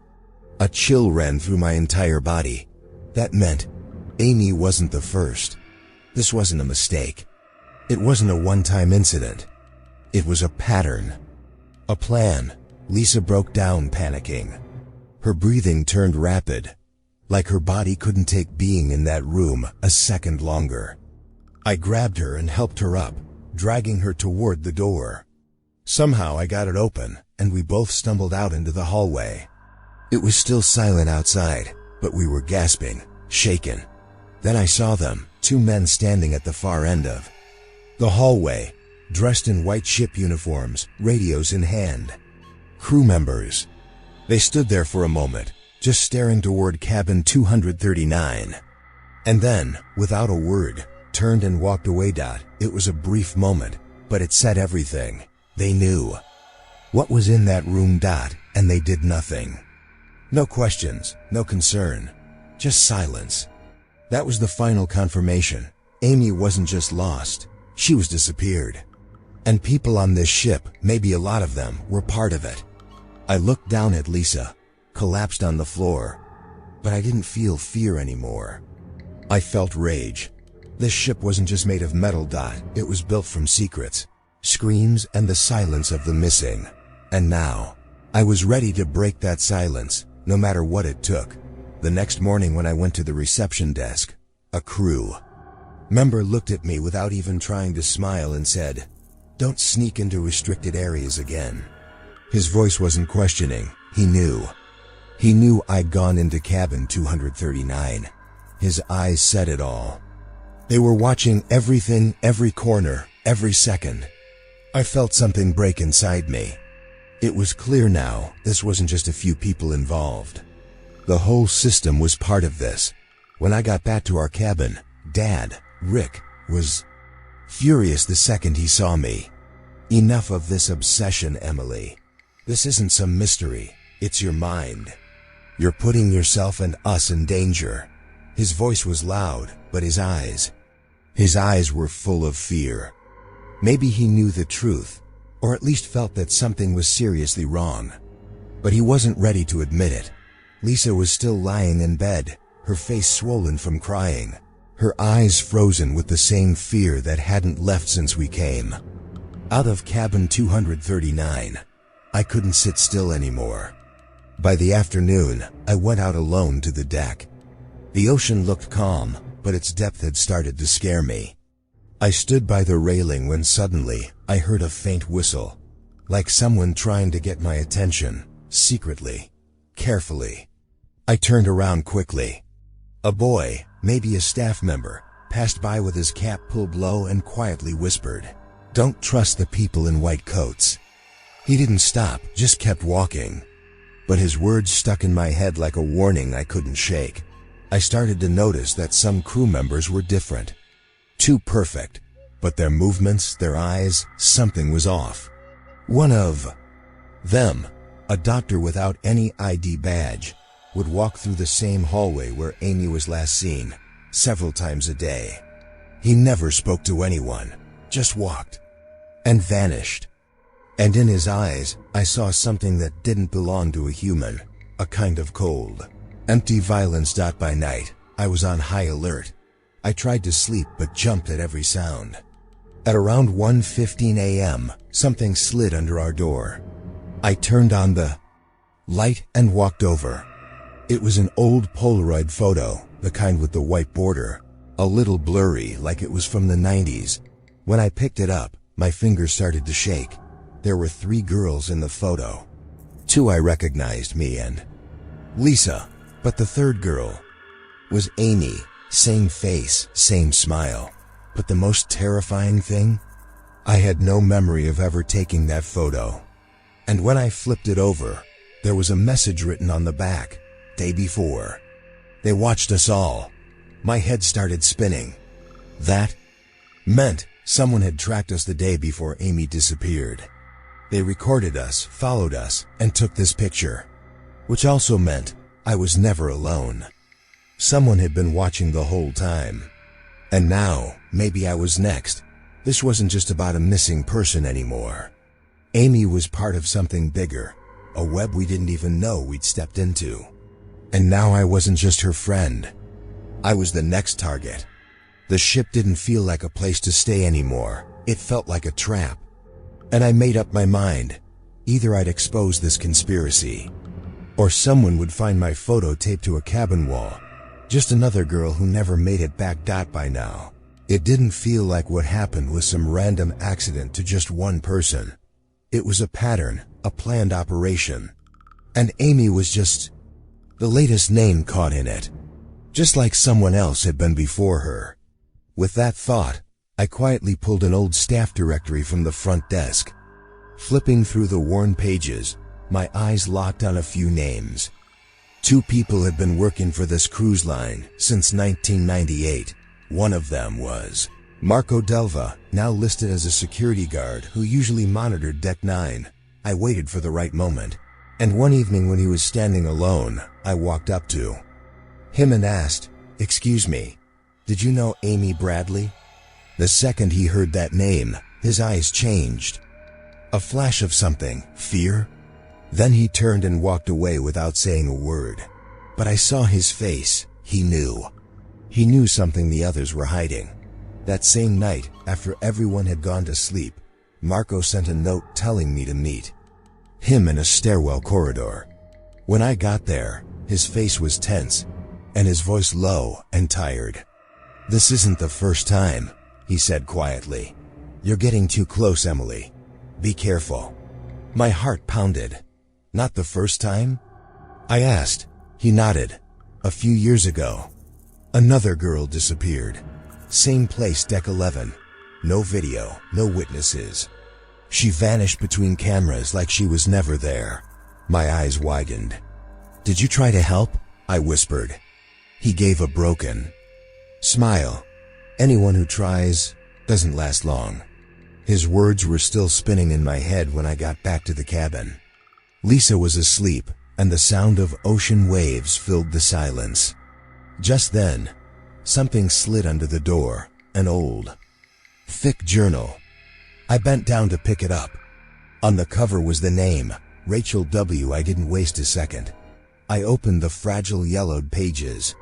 A chill ran through my entire body. That meant Amy wasn't the first. This wasn't a mistake. It wasn't a one-time incident. It was a pattern. A plan. Lisa broke down, panicking. Her breathing turned rapid, like her body couldn't take being in that room a second longer. I grabbed her and helped her up, dragging her toward the door. Somehow I got it open, and we both stumbled out into the hallway. It was still silent outside, but we were gasping, shaken. Then I saw them, two men standing at the far end of the hallway, dressed in white ship uniforms, radios in hand. Crew members. They stood there for a moment, just staring toward cabin 239. And then, without a word, turned and walked away. It was a brief moment, but it said everything. They knew what was in that room. And they did nothing. No questions, no concern, just silence. That was the final confirmation. Amy wasn't just lost, she was disappeared. And people on this ship, maybe a lot of them, were part of it. I looked down at Lisa, collapsed on the floor, but I didn't feel fear anymore. I felt rage. This ship wasn't just made of metal. It was built from secrets, screams, and the silence of the missing. And now, I was ready to break that silence, no matter what it took. The next morning when I went to the reception desk, a crew member looked at me without even trying to smile and said, "Don't sneak into restricted areas again." His voice wasn't questioning, he knew. He knew I'd gone into cabin 239. His eyes said it all. They were watching everything, every corner, every second. I felt something break inside me. It was clear now, this wasn't just a few people involved. The whole system was part of this. When I got back to our cabin, Dad, Rick, was furious the second he saw me. "Enough of this obsession, Emily. This isn't some mystery, it's your mind. You're putting yourself and us in danger." His voice was loud, but his eyes were full of fear. Maybe he knew the truth, or at least felt that something was seriously wrong. But he wasn't ready to admit it. Lisa was still lying in bed, her face swollen from crying, her eyes frozen with the same fear that hadn't left since we came out of cabin 239. I couldn't sit still anymore. By the afternoon, I went out alone to the deck. The ocean looked calm, but its depth had started to scare me. I stood by the railing when suddenly I heard a faint whistle, like someone trying to get my attention, secretly, carefully. I turned around quickly. A boy, maybe a staff member, passed by with his cap pulled low and quietly whispered, "Don't trust the people in white coats." He didn't stop, just kept walking. But his words stuck in my head like a warning I couldn't shake. I started to notice that some crew members were different. Too perfect, but their movements, their eyes, something was off. One of them, a doctor without any ID badge, would walk through the same hallway where Amy was last seen, several times a day. He never spoke to anyone, just walked, and vanished. And in his eyes, I saw something that didn't belong to a human, a kind of cold, empty violence. By night, I was on high alert. I tried to sleep but jumped at every sound. At around 1:15 a.m., something slid under our door. I turned on the light and walked over. It was an old Polaroid photo, the kind with the white border, a little blurry like it was from the 90s. When I picked it up, my fingers started to shake. There were 3 girls in the photo. 2 I recognized, me and Lisa, but the third girl was Amy. Same face, same smile. But the most terrifying thing? I had no memory of ever taking that photo. And when I flipped it over, there was a message written on the back. Day before. They watched us all. My head started spinning. That meant someone had tracked us the day before Amy disappeared. They recorded us, followed us, and took this picture. Which also meant I was never alone. Someone had been watching the whole time. And now, maybe I was next. This wasn't just about a missing person anymore. Amy was part of something bigger, a web we didn't even know we'd stepped into. And now I wasn't just her friend. I was the next target. The ship didn't feel like a place to stay anymore. It felt like a trap. And I made up my mind. Either I'd expose this conspiracy, or someone would find my photo taped to a cabin wall. Just another girl who never made it back. By now, it didn't feel like what happened was some random accident to just one person. It was a pattern, a planned operation. And Amy was just the latest name caught in it. Just like someone else had been before her. With that thought, I quietly pulled an old staff directory from the front desk. Flipping through the worn pages, my eyes locked on a few names. 2 people had been working for this cruise line since 1998. One of them was Marco Delva, now listed as a security guard who usually monitored Deck 9. I waited for the right moment, and one evening when he was standing alone, I walked up to him and asked, "Excuse me, did you know Amy Bradley?" The second he heard that name, his eyes changed. A flash of something, fear? Then he turned and walked away without saying a word. But I saw his face. He knew. He knew something the others were hiding. That same night, after everyone had gone to sleep, Marco sent a note telling me to meet him in a stairwell corridor. When I got there, his face was tense, and his voice low and tired. "This isn't the first time," he said quietly. "You're getting too close, Emily. Be careful." My heart pounded. "Not the first time?" I asked. He nodded. "A few years ago, another girl disappeared. Same place, Deck 11. No video, no witnesses. She vanished between cameras like she was never there." My eyes widened. "Did you try to help?" I whispered. He gave a broken smile. "Anyone who tries doesn't last long." His words were still spinning in my head when I got back to the cabin. Lisa was asleep, and the sound of ocean waves filled the silence. Just then, something slid under the door, an old, thick journal. I bent down to pick it up. On the cover was the name, Rachel W. I didn't waste a second. I opened the fragile yellowed pages.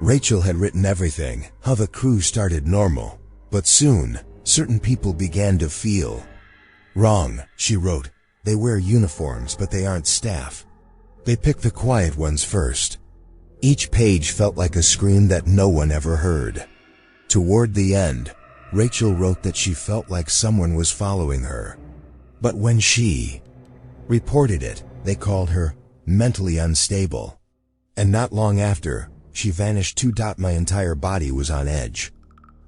Rachel had written everything, how the crew started normal, but soon, certain people began to feel wrong. She wrote, "They wear uniforms, but they aren't staff. They pick the quiet ones first." Each page felt like a scream that no one ever heard. Toward the end, Rachel wrote that she felt like someone was following her. But when she reported it, they called her mentally unstable. And not long after, she vanished too. My entire body was on edge.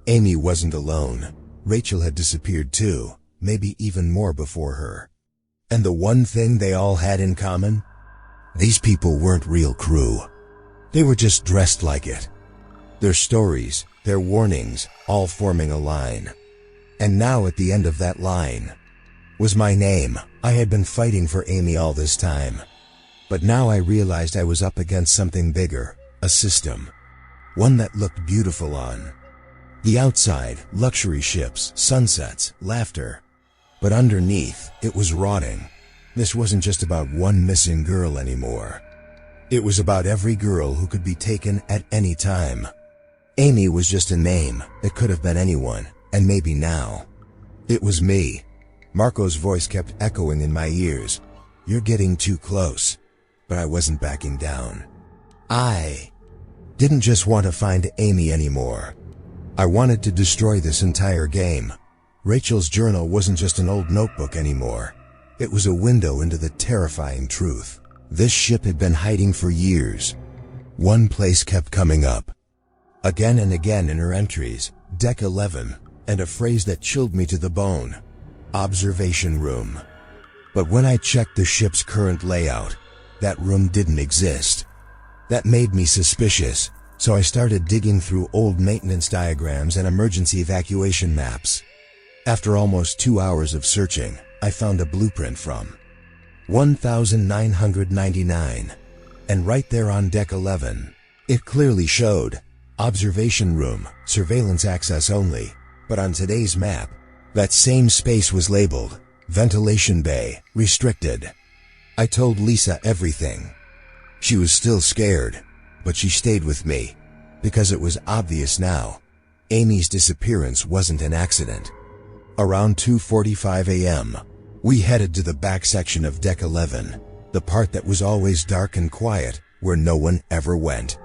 Amy wasn't alone. Rachel had disappeared too, maybe even more before her. And the one thing they all had in common? These people weren't real crew. They were just dressed like it. Their stories, their warnings, all forming a line. And now at the end of that line was my name. I had been fighting for Amy all this time. But now I realized I was up against something bigger, a system. One that looked beautiful on the outside, luxury ships, sunsets, laughter. But underneath, it was rotting. This wasn't just about one missing girl anymore. It was about every girl who could be taken at any time. Amy was just a name. It could have been anyone, and maybe now it was me. Marco's voice kept echoing in my ears. "You're getting too close." But I wasn't backing down. I Didn't just want to find Amy anymore. I wanted to destroy this entire game. Rachel's journal wasn't just an old notebook anymore. It was a window into the terrifying truth. This ship had been hiding for years. One place kept coming up. Again and again in her entries, Deck 11, and a phrase that chilled me to the bone. Observation room. But when I checked the ship's current layout, that room didn't exist. That made me suspicious, so I started digging through old maintenance diagrams and emergency evacuation maps. After almost 2 hours of searching, I found a blueprint from 1999. And right there on Deck 11, it clearly showed observation room, surveillance access only. But on today's map, that same space was labeled ventilation bay, restricted. I told Lisa everything. She was still scared, but she stayed with me, because it was obvious now. Amy's disappearance wasn't an accident. Around 2:45 a.m., we headed to the back section of Deck 11, the part that was always dark and quiet, where no one ever went.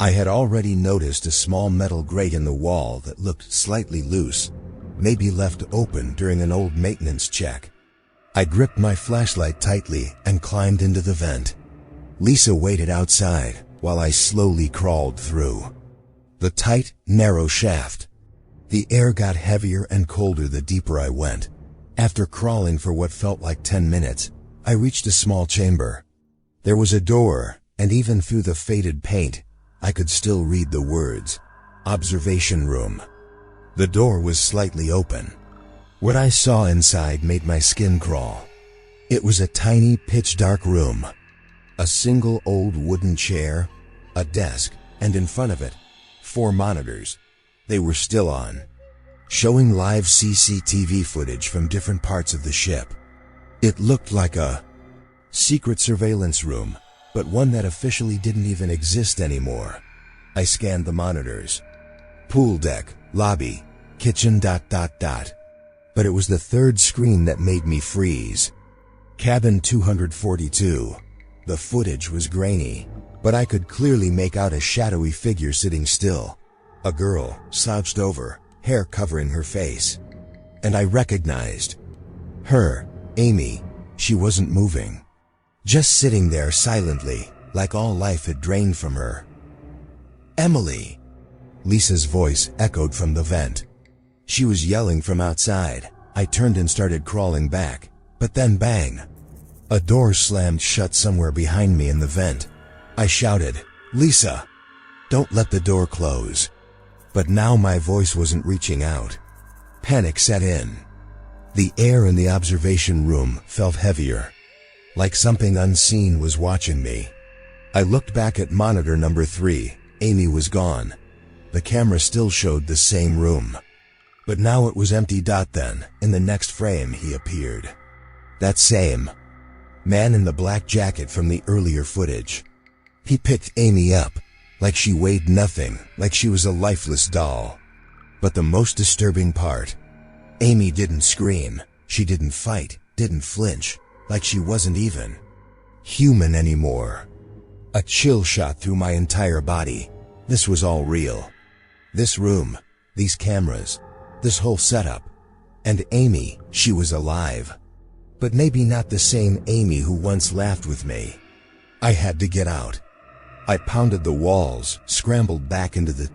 I had already noticed a small metal grate in the wall that looked slightly loose, maybe left open during an old maintenance check. I gripped my flashlight tightly and climbed into the vent. Lisa waited outside while I slowly crawled through the tight, narrow shaft. The air got heavier and colder the deeper I went. After crawling for what felt like 10 minutes, I reached a small chamber. There was a door, and even through the faded paint, I could still read the words, observation room. The door was slightly open. What I saw inside made my skin crawl. It was a tiny, pitch-dark room. A single old wooden chair, a desk, and in front of it, 4 monitors. They were still on, showing live CCTV footage from different parts of the ship. It looked like a secret surveillance room, but one that officially didn't even exist anymore. I scanned the monitors. Pool deck, lobby, kitchen ... But it was the third screen that made me freeze. Cabin 242. The footage was grainy, but I could clearly make out a shadowy figure sitting still. A girl, slouched over, hair covering her face. And I recognized her, Amy. She wasn't moving. Just sitting there silently, like all life had drained from her. "Emily!" Lisa's voice echoed from the vent. She was yelling from outside. I turned and started crawling back, but then bang! A door slammed shut somewhere behind me in the vent. I shouted, "Lisa! Don't let the door close." But now my voice wasn't reaching out. Panic set in. The air in the observation room felt heavier, like something unseen was watching me. I looked back at monitor number 3. Amy was gone. The camera still showed the same room. But now it was empty. Then, in the next frame, he appeared. That same man in the black jacket from the earlier footage. He picked Amy up, like she weighed nothing, like she was a lifeless doll. But the most disturbing part, Amy didn't scream, she didn't fight, didn't flinch, like she wasn't even human anymore. A chill shot through my entire body. This was all real. This room, these cameras, this whole setup. And Amy, she was alive. But maybe not the same Amy who once laughed with me. I had to get out. I pounded the walls, scrambled back into the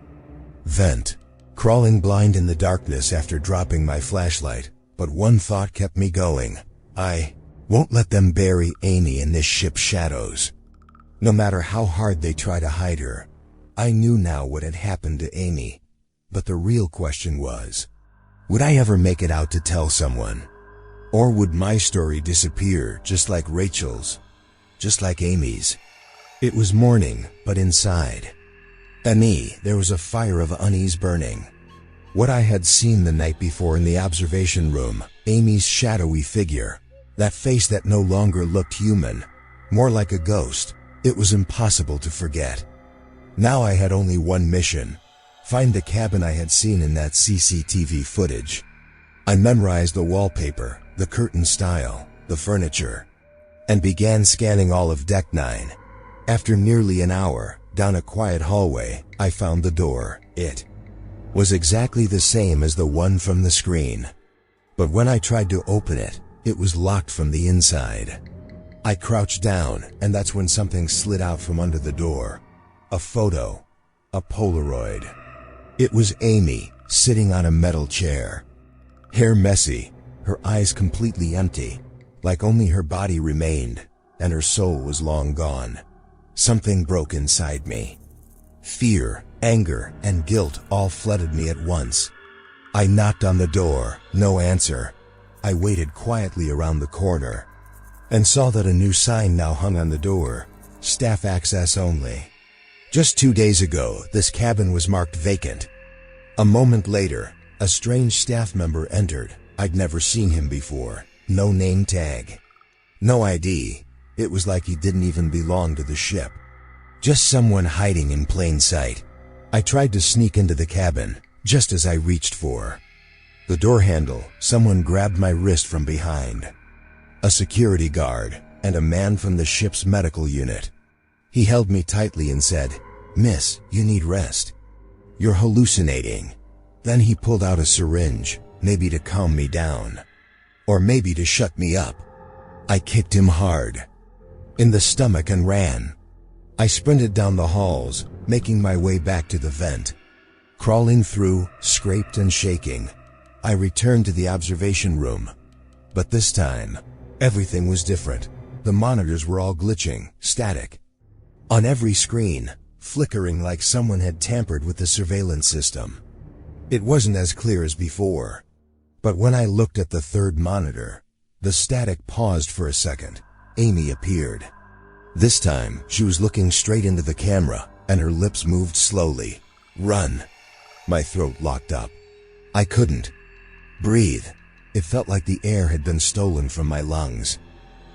vent, crawling blind in the darkness after dropping my flashlight. But one thought kept me going. I won't let them bury Amy in this ship's shadows. No matter how hard they try to hide her. I knew now what had happened to Amy. But the real question was, would I ever make it out to tell someone? Or would my story disappear just like Rachel's? Just like Amy's? It was morning, but inside me, there was a fire of unease burning. What I had seen the night before in the observation room, Amy's shadowy figure, that face that no longer looked human, more like a ghost, it was impossible to forget. Now I had only one mission: find the cabin I had seen in that CCTV footage. I memorized the wallpaper, the curtain style, the furniture, and began scanning all of Deck 9. After nearly an hour, Down a quiet hallway, I found the door. It was exactly the same as the one from the screen. But when I tried to open it, it was locked from the inside. I crouched down, and that's when something slid out from under the door. A photo. A Polaroid. It was Amy, sitting on a metal chair. Hair messy, her eyes completely empty, like only her body remained, and her soul was long gone. Something broke inside me. Fear, anger, and guilt all flooded me at once. I knocked on the door, no answer. I waited quietly around the corner, and saw that a new sign now hung on the door, staff access only. Just 2 days ago, this cabin was marked vacant. A moment later, a strange staff member entered. I'd never seen him before. No name tag. No ID. It was like he didn't even belong to the ship. Just someone hiding in plain sight. I tried to sneak into the cabin, just as I reached for the door handle. Someone grabbed my wrist from behind. A security guard, and a man from the ship's medical unit. He held me tightly and said, "Miss, you need rest. You're hallucinating." Then he pulled out a syringe, maybe to calm me down, or maybe to shut me up. I kicked him hard in the stomach and ran. I sprinted down the halls, making my way back to the vent. Crawling through, scraped and shaking, I returned to the observation room. But this time, everything was different. The monitors were all glitching, static. On every screen, flickering like someone had tampered with the surveillance system. It wasn't as clear as before. But when I looked at the third monitor, the static paused for a second. Amy appeared. This time, she was looking straight into the camera, and her lips moved slowly. "Run." My throat locked up. I couldn't breathe. It felt like the air had been stolen from my lungs.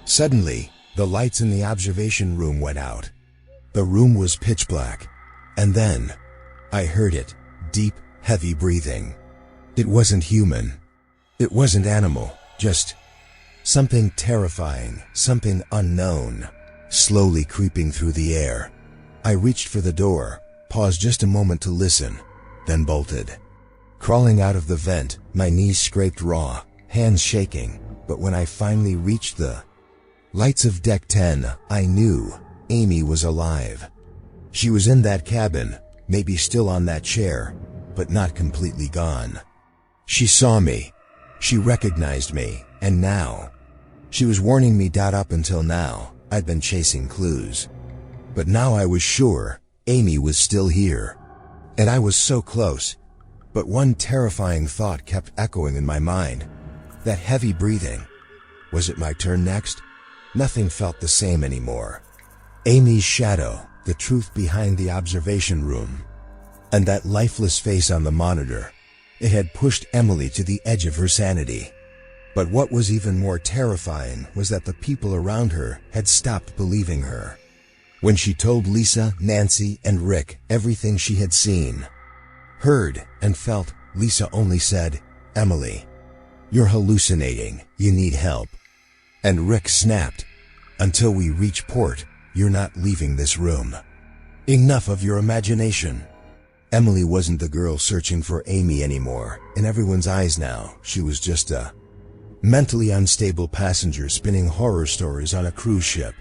Suddenly, the lights in the observation room went out. The room was pitch black. And then, I heard it. Deep, heavy breathing. It wasn't human. It wasn't animal. Just something terrifying, something unknown, slowly creeping through the air. I reached for the door, paused just a moment to listen, then bolted. Crawling out of the vent, my knees scraped raw, hands shaking, but when I finally reached the lights of Deck 10, I knew Amy was alive. She was in that cabin, maybe still on that chair, but not completely gone. She saw me. She recognized me, and now, she was warning me. Up until now, I'd been chasing clues. But now I was sure Amy was still here. And I was so close. But one terrifying thought kept echoing in my mind. That heavy breathing. Was it my turn next? Nothing felt the same anymore. Amy's shadow, the truth behind the observation room, and that lifeless face on the monitor. It had pushed Emily to the edge of her sanity. But what was even more terrifying was that the people around her had stopped believing her. When she told Lisa, Nancy, and Rick everything she had seen, heard, and felt, Lisa only said, "Emily, you're hallucinating. You need help." And Rick snapped, "Until we reach port, you're not leaving this room. Enough of your imagination." Emily wasn't the girl searching for Amy anymore. In everyone's eyes now, she was just a mentally unstable passenger spinning horror stories on a cruise ship.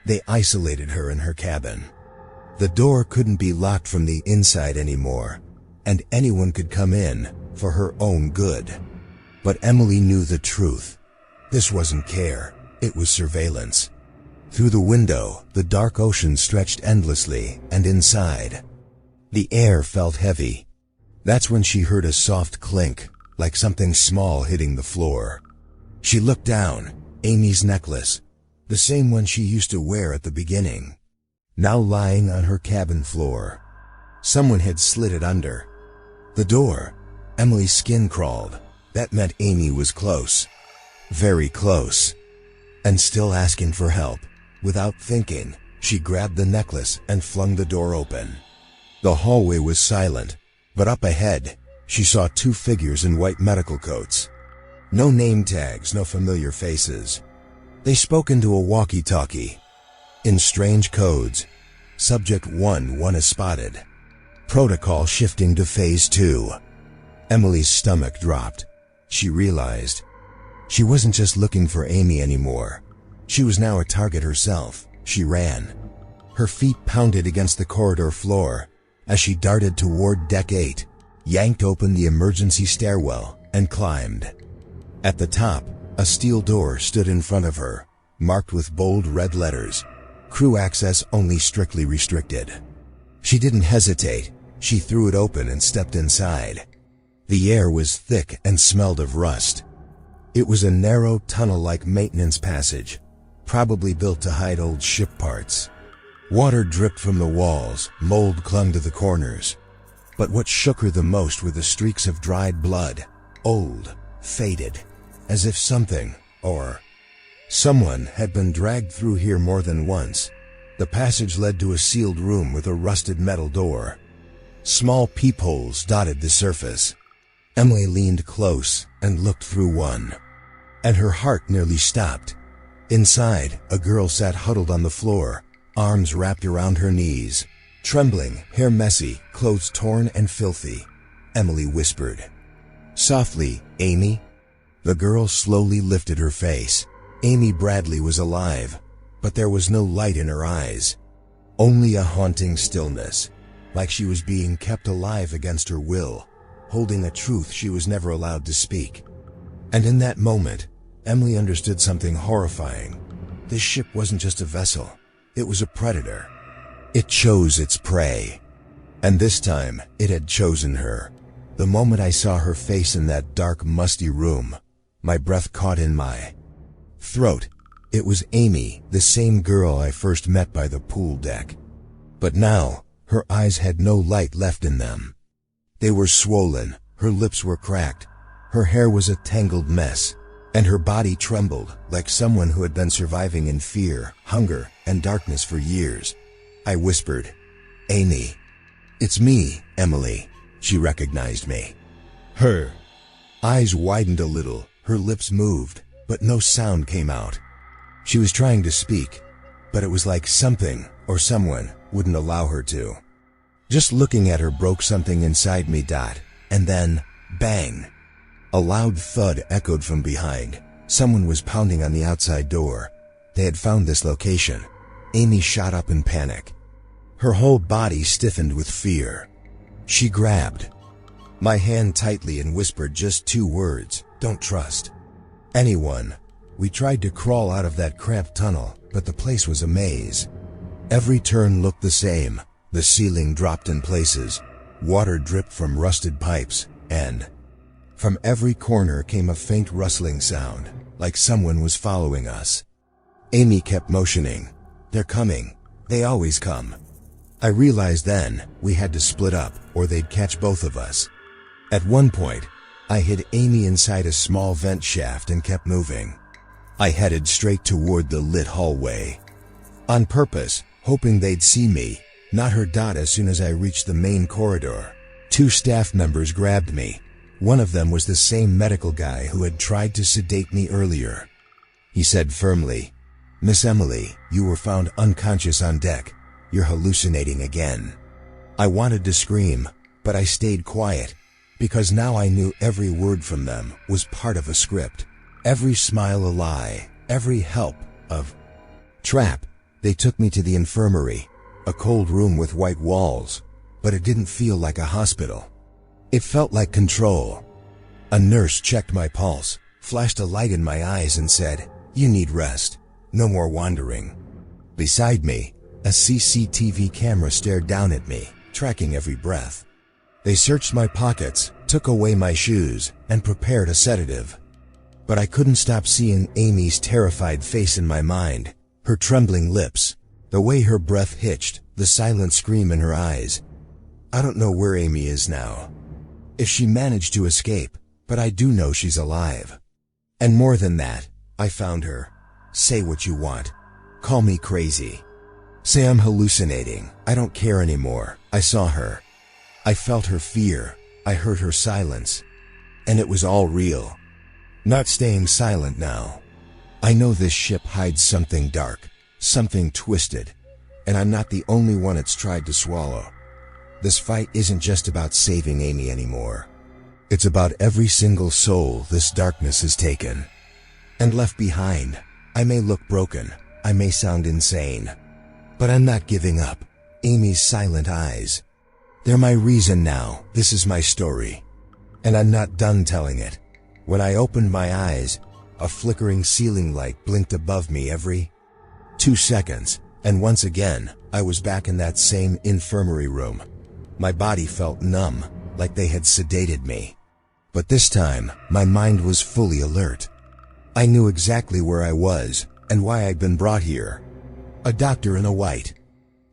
They isolated her in her cabin. The door couldn't be locked from the inside anymore, and anyone could come in for her own good. But Emily knew the truth. This wasn't care, it was surveillance. Through the window, the dark ocean stretched endlessly, and inside, the air felt heavy. That's when she heard a soft clink, like something small hitting the floor. She looked down. Amy's necklace, the same one she used to wear at the beginning, now lying on her cabin floor. Someone had slid it under the door. Emily's skin crawled. That meant Amy was close. Very close. And still asking for help. Without thinking, she grabbed the necklace and flung the door open. The hallway was silent, but up ahead, she saw two figures in white medical coats. No name tags, no familiar faces. They spoke into a walkie-talkie, in strange codes. Subject 1 is spotted. Protocol shifting to Phase 2. Emily's stomach dropped. She realized she wasn't just looking for Amy anymore. She was now a target herself. She ran. Her feet pounded against the corridor floor as she darted toward Deck 8, yanked open the emergency stairwell, and climbed. At the top, a steel door stood in front of her, marked with bold red letters, "Crew access only, strictly restricted." She didn't hesitate. She threw it open and stepped inside. The air was thick and smelled of rust. It was a narrow, tunnel-like maintenance passage, probably built to hide old ship parts. Water dripped from the walls, mold clung to the corners. But what shook her the most were the streaks of dried blood, old, faded, as if something, or someone, had been dragged through here more than once. The passage led to a sealed room with a rusted metal door. Small peepholes dotted the surface. Emily leaned close and looked through one, and her heart nearly stopped. Inside, a girl sat huddled on the floor, arms wrapped around her knees, trembling, hair messy, clothes torn and filthy. Emily whispered, "Softly, Amy." The girl slowly lifted her face. Amy Bradley was alive, but there was no light in her eyes. Only a haunting stillness, like she was being kept alive against her will, holding a truth she was never allowed to speak. And in that moment, Emily understood something horrifying. This ship wasn't just a vessel. It was a predator. It chose its prey. And this time, it had chosen her. The moment I saw her face in that dark, musty room, my breath caught in my throat. It was Amy, the same girl I first met by the pool deck. But now, her eyes had no light left in them. They were swollen, her lips were cracked, her hair was a tangled mess, and her body trembled like someone who had been surviving in fear, hunger, and darkness for years. I whispered, "Amy." "It's me, Emily." She recognized me. Her eyes widened a little, her lips moved, but no sound came out. She was trying to speak, but it was like something, or someone, wouldn't allow her to. Just looking at her broke something inside me. And then, bang! A loud thud echoed from behind. Someone was pounding on the outside door. They had found this location. Amy shot up in panic. Her whole body stiffened with fear. She grabbed my hand tightly and whispered just 2 words, "Don't trust anyone." We tried to crawl out of that cramped tunnel, but the place was a maze. Every turn looked the same. The ceiling dropped in places. Water dripped from rusted pipes, and from every corner came a faint rustling sound, like someone was following us. Amy kept motioning. "They're coming. They always come." I realized then we had to split up, or they'd catch both of us. At one point, I hid Amy inside a small vent shaft and kept moving. I headed straight toward the lit hallway, on purpose, hoping they'd see me, not her. As soon as I reached the main corridor, 2 staff members grabbed me. One of them was the same medical guy who had tried to sedate me earlier. He said firmly, "Miss Emily, you were found unconscious on deck. You're hallucinating again." I wanted to scream, but I stayed quiet, because now I knew every word from them was part of a script. Every smile a lie, every help a trap. They took me to the infirmary, a cold room with white walls, but it didn't feel like a hospital. It felt like control. A nurse checked my pulse, flashed a light in my eyes and said, "You need rest. No more wandering." Beside me, a CCTV camera stared down at me, tracking every breath. They searched my pockets, took away my shoes, and prepared a sedative. But I couldn't stop seeing Amy's terrified face in my mind, her trembling lips, the way her breath hitched, the silent scream in her eyes. I don't know where Amy is now, if she managed to escape, but I do know she's alive. And more than that, I found her. Say what you want. Call me crazy. Say I'm hallucinating. I don't care anymore. I saw her. I felt her fear. I heard her silence. And it was all real. Not staying silent now. I know this ship hides something dark, something twisted, and I'm not the only one it's tried to swallow. This fight isn't just about saving Amy anymore. It's about every single soul this darkness has taken and left behind. I may look broken, I may sound insane, but I'm not giving up. Amy's silent eyes, they're my reason now. This is my story, and I'm not done telling it. When I opened my eyes, a flickering ceiling light blinked above me every 2 seconds, and once again, I was back in that same infirmary room. My body felt numb, like they had sedated me. But this time, my mind was fully alert. I knew exactly where I was, and why I'd been brought here. A doctor in a white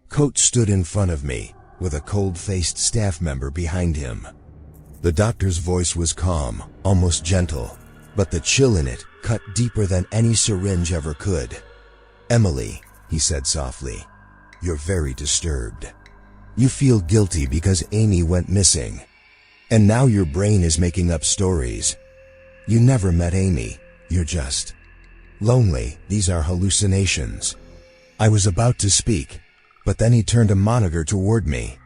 coat stood in front of me, with a cold-faced staff member behind him. The doctor's voice was calm, almost gentle, but the chill in it cut deeper than any syringe ever could. "Emily," he said softly, "you're very disturbed. You feel guilty because Amy went missing, and now your brain is making up stories. You never met Amy, you're just lonely. These are hallucinations." I was about to speak, but then he turned a monitor toward me.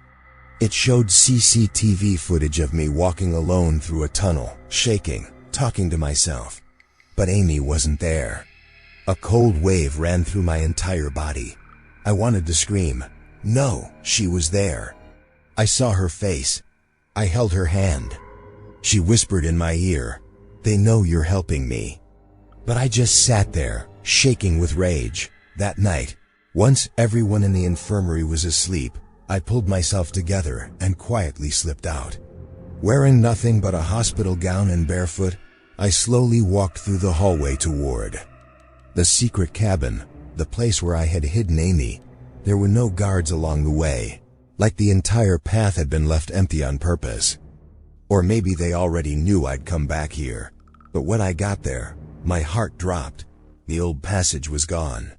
It showed CCTV footage of me walking alone through a tunnel, shaking, talking to myself. But Amy wasn't there. A cold wave ran through my entire body. I wanted to scream. No, she was there. I saw her face. I held her hand. She whispered in my ear, "They know you're helping me." But I just sat there, shaking with rage. That night, once everyone in the infirmary was asleep, I pulled myself together and quietly slipped out. Wearing nothing but a hospital gown and barefoot, I slowly walked through the hallway toward the secret cabin, the place where I had hidden Amy. There were no guards along the way, like the entire path had been left empty on purpose. Or maybe they already knew I'd come back here. But when I got there, my heart dropped. The old passage was gone.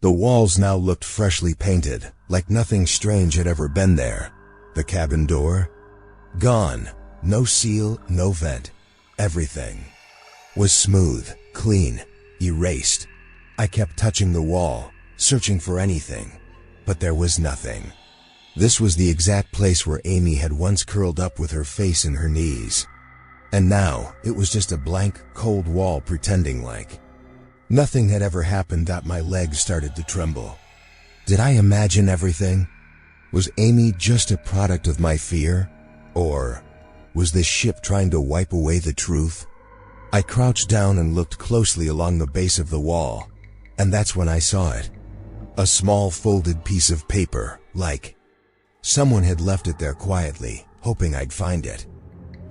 The walls now looked freshly painted, like nothing strange had ever been there. The cabin door? Gone. No seal, no vent. Everything was smooth, clean, erased. I kept touching the wall, searching for anything, but there was nothing. This was the exact place where Amy had once curled up with her face in her knees. And now, it was just a blank, cold wall pretending like nothing had ever happened. My legs started to tremble. Did I imagine everything? Was Amy just a product of my fear? Or was this ship trying to wipe away the truth? I crouched down and looked closely along the base of the wall, and that's when I saw it. A small folded piece of paper, like someone had left it there quietly, hoping I'd find it.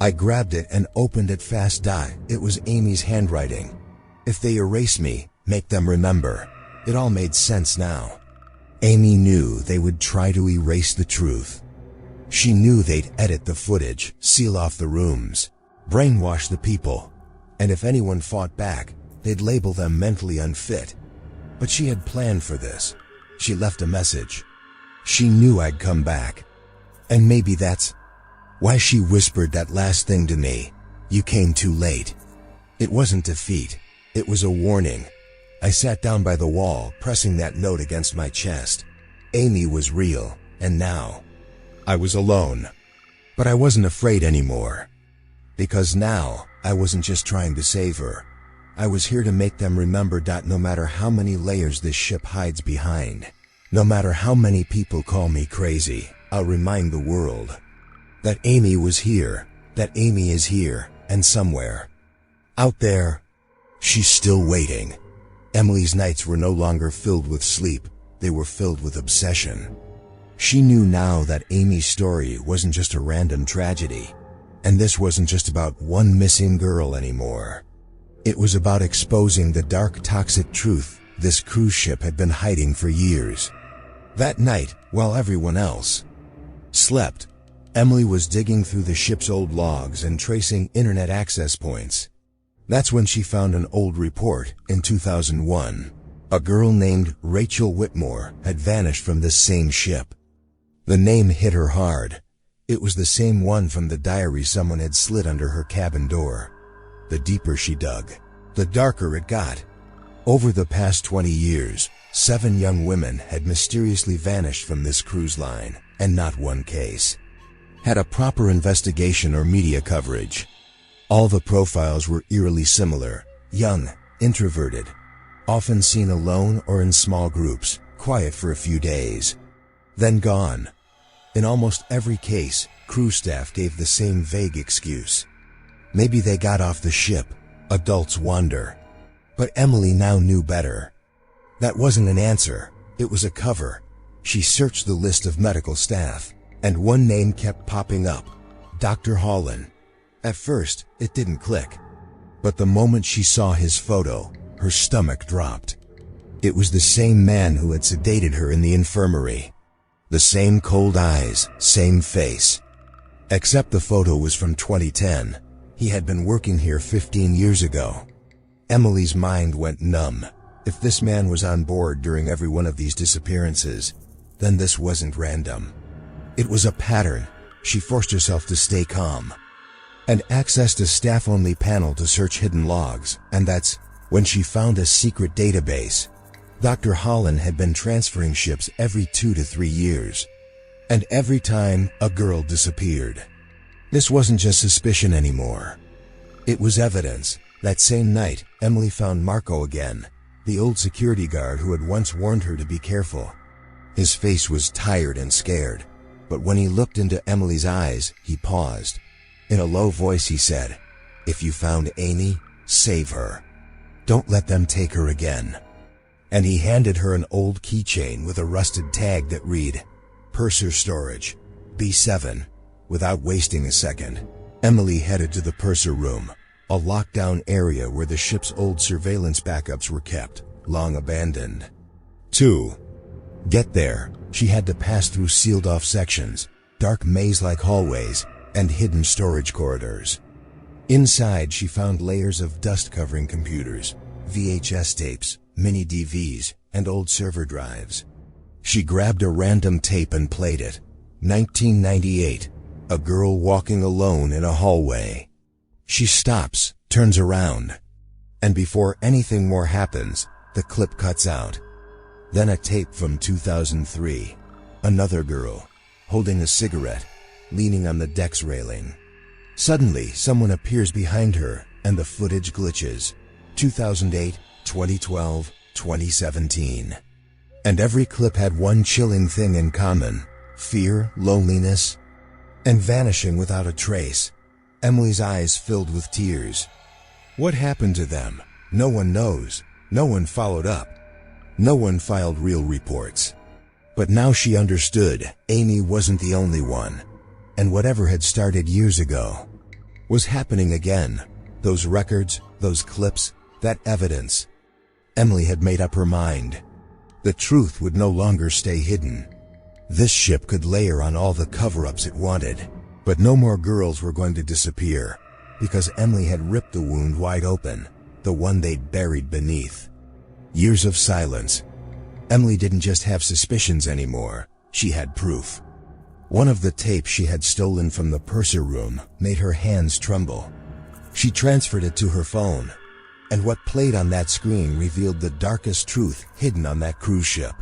I grabbed it and opened it fast. It was Amy's handwriting. If they erase me, make them remember. It all made sense now. Amy knew they would try to erase the truth. She knew they'd edit the footage, seal off the rooms, brainwash the people, and if anyone fought back, they'd label them mentally unfit. But she had planned for this. She left a message. She knew I'd come back. And maybe that's why she whispered that last thing to me. You came too late. It wasn't defeat. It was a warning. I sat down by the wall, pressing that note against my chest. Amy was real, and now I was alone. But I wasn't afraid anymore. Because now, I wasn't just trying to save her. I was here to make them remember. No matter how many layers this ship hides behind, no matter how many people call me crazy, I'll remind the world that Amy was here, that Amy is here, and somewhere out there, she's still waiting. Emily's nights were no longer filled with sleep, they were filled with obsession. She knew now that Amy's story wasn't just a random tragedy, and this wasn't just about one missing girl anymore. It was about exposing the dark, toxic truth this cruise ship had been hiding for years. That night, while everyone else slept, Emily was digging through the ship's old logs and tracing internet access points. That's when she found an old report in 2001. A girl named Rachel Whitmore had vanished from this same ship. The name hit her hard. It was the same one from the diary someone had slid under her cabin door. The deeper she dug, the darker it got. Over the past 20 years, 7 young women had mysteriously vanished from this cruise line, and not one case had a proper investigation or media coverage. All the profiles were eerily similar: young, introverted, often seen alone or in small groups, quiet for a few days, then gone. In almost every case, cruise staff gave the same vague excuse. Maybe they got off the ship. Adults wander. But Emily now knew better. That wasn't an answer. It was a cover. She searched the list of medical staff, and one name kept popping up: Dr. Holland. At first, it didn't click. But the moment she saw his photo, her stomach dropped. It was the same man who had sedated her in the infirmary. The same cold eyes, same face. Except the photo was from 2010. He had been working here 15 years ago. Emily's mind went numb. If this man was on board during every one of these disappearances, then this wasn't random. It was a pattern. She forced herself to stay calm and accessed a staff-only panel to search hidden logs, and that's when she found a secret database. Dr. Holland had been transferring ships every 2 to 3 years, and every time a girl disappeared. This wasn't just suspicion anymore. It was evidence. That same night, Emily found Marco again, the old security guard who had once warned her to be careful. His face was tired and scared, but when he looked into Emily's eyes, he paused. In a low voice he said, "If you found Amy, save her. Don't let them take her again." And he handed her an old keychain with a rusted tag that read, "Purser Storage, B7. Without wasting a second, Emily headed to the purser room, a lockdown area where the ship's old surveillance backups were kept, long abandoned. To get there, she had to pass through sealed-off sections, dark maze-like hallways, and hidden storage corridors. Inside, she found layers of dust-covering computers, VHS tapes, mini DVs, and old server drives. She grabbed a random tape and played it. 1998. A girl walking alone in a hallway. She stops, turns around, and before anything more happens, the clip cuts out. Then a tape from 2003. Another girl, holding a cigarette, leaning on the deck's railing. Suddenly, someone appears behind her, and the footage glitches. 2008, 2012, 2017. And every clip had one chilling thing in common: fear, loneliness, and vanishing without a trace. Emily's eyes filled with tears. What happened to them? No one knows. No one followed up. No one filed real reports. But now she understood. Amy wasn't the only one. And whatever had started years ago was happening again. Those records, those clips, that evidence. Emily had made up her mind. The truth would no longer stay hidden. This ship could layer on all the cover-ups it wanted. But no more girls were going to disappear, because Emily had ripped the wound wide open, the one they'd buried beneath. Years of silence. Emily didn't just have suspicions anymore, she had proof. One of the tapes she had stolen from the purser room made her hands tremble. She transferred it to her phone, and what played on that screen revealed the darkest truth hidden on that cruise ship.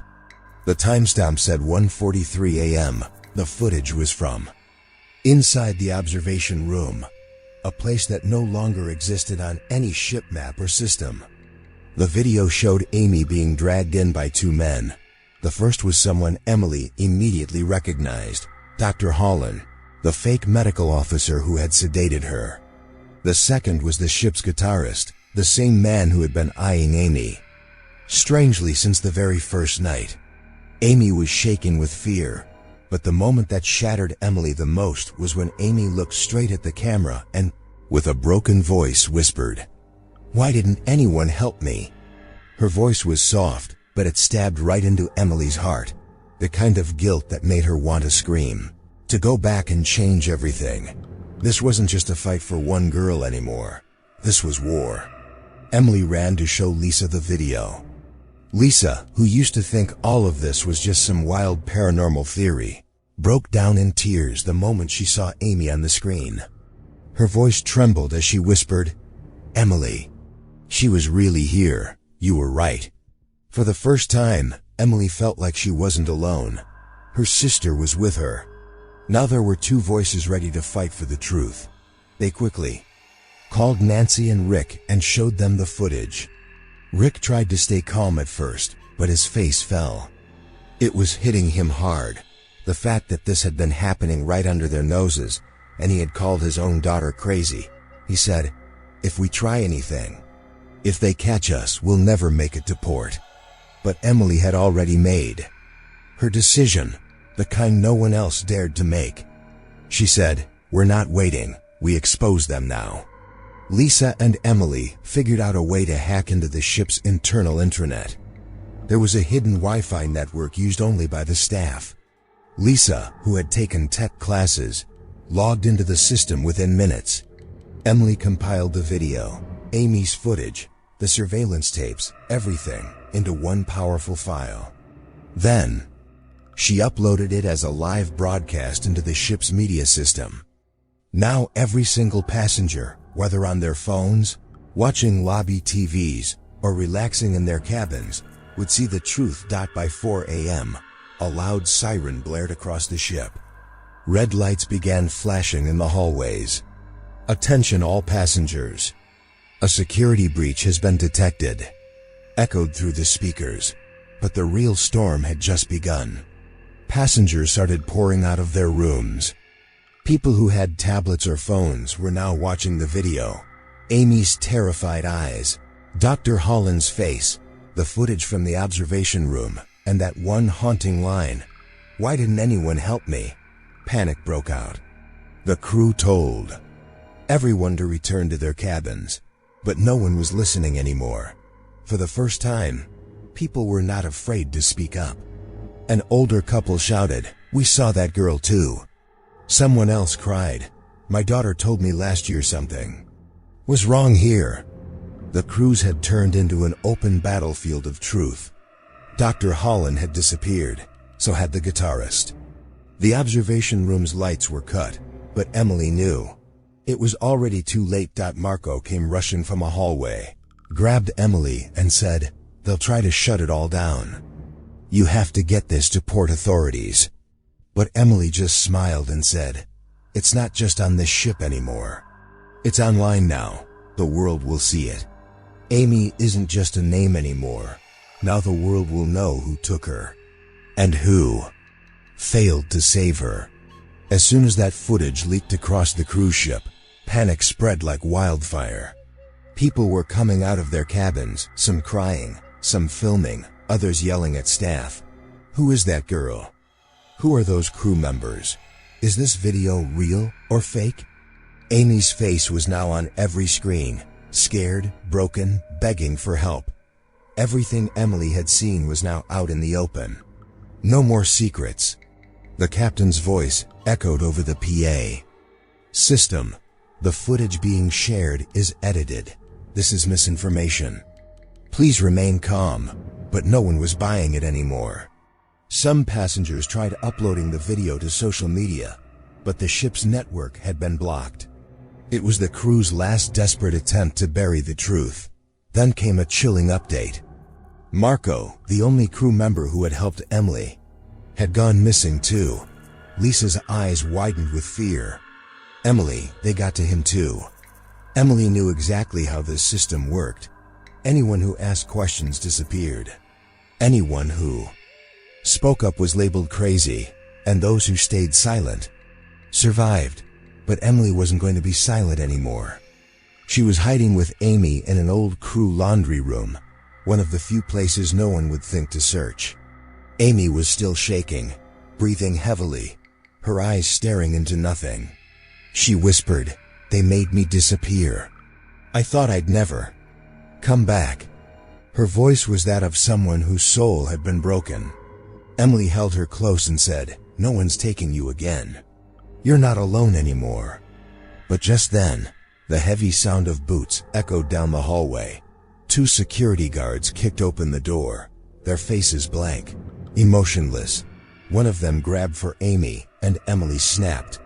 The timestamp said 1:43 a.m. The footage was from inside the observation room, a place that no longer existed on any ship map or system. The video showed Amy being dragged in by 2 men. The first was someone Emily immediately recognized: Dr. Holland, the fake medical officer who had sedated her. The second was the ship's guitarist, the same man who had been eyeing Amy. Strangely, since the very first night, Amy was shaking with fear. But the moment that shattered Emily the most was when Amy looked straight at the camera and, with a broken voice, whispered, "Why didn't anyone help me?" Her voice was soft, but it stabbed right into Emily's heart, the kind of guilt that made her want to scream, to go back and change everything. This wasn't just a fight for one girl anymore. This was war. Emily ran to show Lisa the video. Lisa, who used to think all of this was just some wild paranormal theory, broke down in tears the moment she saw Amy on the screen. Her voice trembled as she whispered, "Emily. She was really here. You were right. For the first time, Emily felt like she wasn't alone. Her sister was with her. Now there were two voices ready to fight for the truth. They quickly called Nancy and Rick and showed them the footage. Rick tried to stay calm at first, but his face fell. It was hitting him hard. The fact that this had been happening right under their noses, and he had called his own daughter crazy. He said, "If we try anything, if they catch us, we'll never make it to port." But Emily had already made her decision, the kind no one else dared to make. She said, "We're not waiting, we expose them now." Lisa and Emily figured out a way to hack into the ship's internal intranet. There was a hidden Wi-Fi network used only by the staff. Lisa, who had taken tech classes, logged into the system within minutes. Emily compiled the video, Amy's footage, the surveillance tapes, everything, into one powerful file. Then, she uploaded it as a live broadcast into the ship's media system. Now every single passenger, whether on their phones, watching lobby TVs, or relaxing in their cabins, would see the truth. By 4 a.m., a loud siren blared across the ship. Red lights began flashing in the hallways. "Attention all passengers. A security breach has been detected," echoed through the speakers. But the real storm had just begun. Passengers started pouring out of their rooms. People who had tablets or phones were now watching the video. Amy's terrified eyes, Dr. Holland's face, the footage from the observation room, and that one haunting line, "Why didn't anyone help me?" Panic broke out. The crew told everyone to return to their cabins, but no one was listening anymore. For the first time, people were not afraid to speak up. An older couple shouted, "We saw that girl too." Someone else cried, "My daughter told me last year something was wrong here." The cruise had turned into an open battlefield of truth. Dr. Holland had disappeared, so had the guitarist. The observation room's lights were cut, but Emily knew it was already too late. Marco came rushing from a hallway, grabbed Emily and said, "They'll try to shut it all down. You have to get this to port authorities." But Emily just smiled and said, "It's not just on this ship anymore. It's online now. The world will see it. Amy isn't just a name anymore. Now the world will know who took her and who failed to save her." As soon as that footage leaked across the cruise ship, panic spread like wildfire. People were coming out of their cabins, some crying, some filming, others yelling at staff. "Who is that girl? Who are those crew members? Is this video real or fake?" Amy's face was now on every screen, scared, broken, begging for help. Everything Emily had seen was now out in the open. No more secrets. The captain's voice echoed over the PA system. "The footage being shared is edited. This is misinformation. Please remain calm." But no one was buying it anymore. Some passengers tried uploading the video to social media, but the ship's network had been blocked. It was the crew's last desperate attempt to bury the truth. Then came a chilling update. Marco, the only crew member who had helped Emily, had gone missing too. Lisa's eyes widened with fear. "Emily, they got to him too." Emily knew exactly how this system worked. Anyone who asked questions disappeared. Anyone who spoke up was labeled crazy, and those who stayed silent survived. But Emily wasn't going to be silent anymore. She was hiding with Amy in an old crew laundry room, one of the few places no one would think to search. Amy was still shaking, breathing heavily, her eyes staring into nothing. She whispered, "They made me disappear. I thought I'd never come back." Her voice was that of someone whose soul had been broken. Emily held her close and said, "No one's taking you again. You're not alone anymore." But just then, the heavy sound of boots echoed down the hallway. Two security guards kicked open the door, their faces blank, emotionless. One of them grabbed for Amy, and Emily snapped.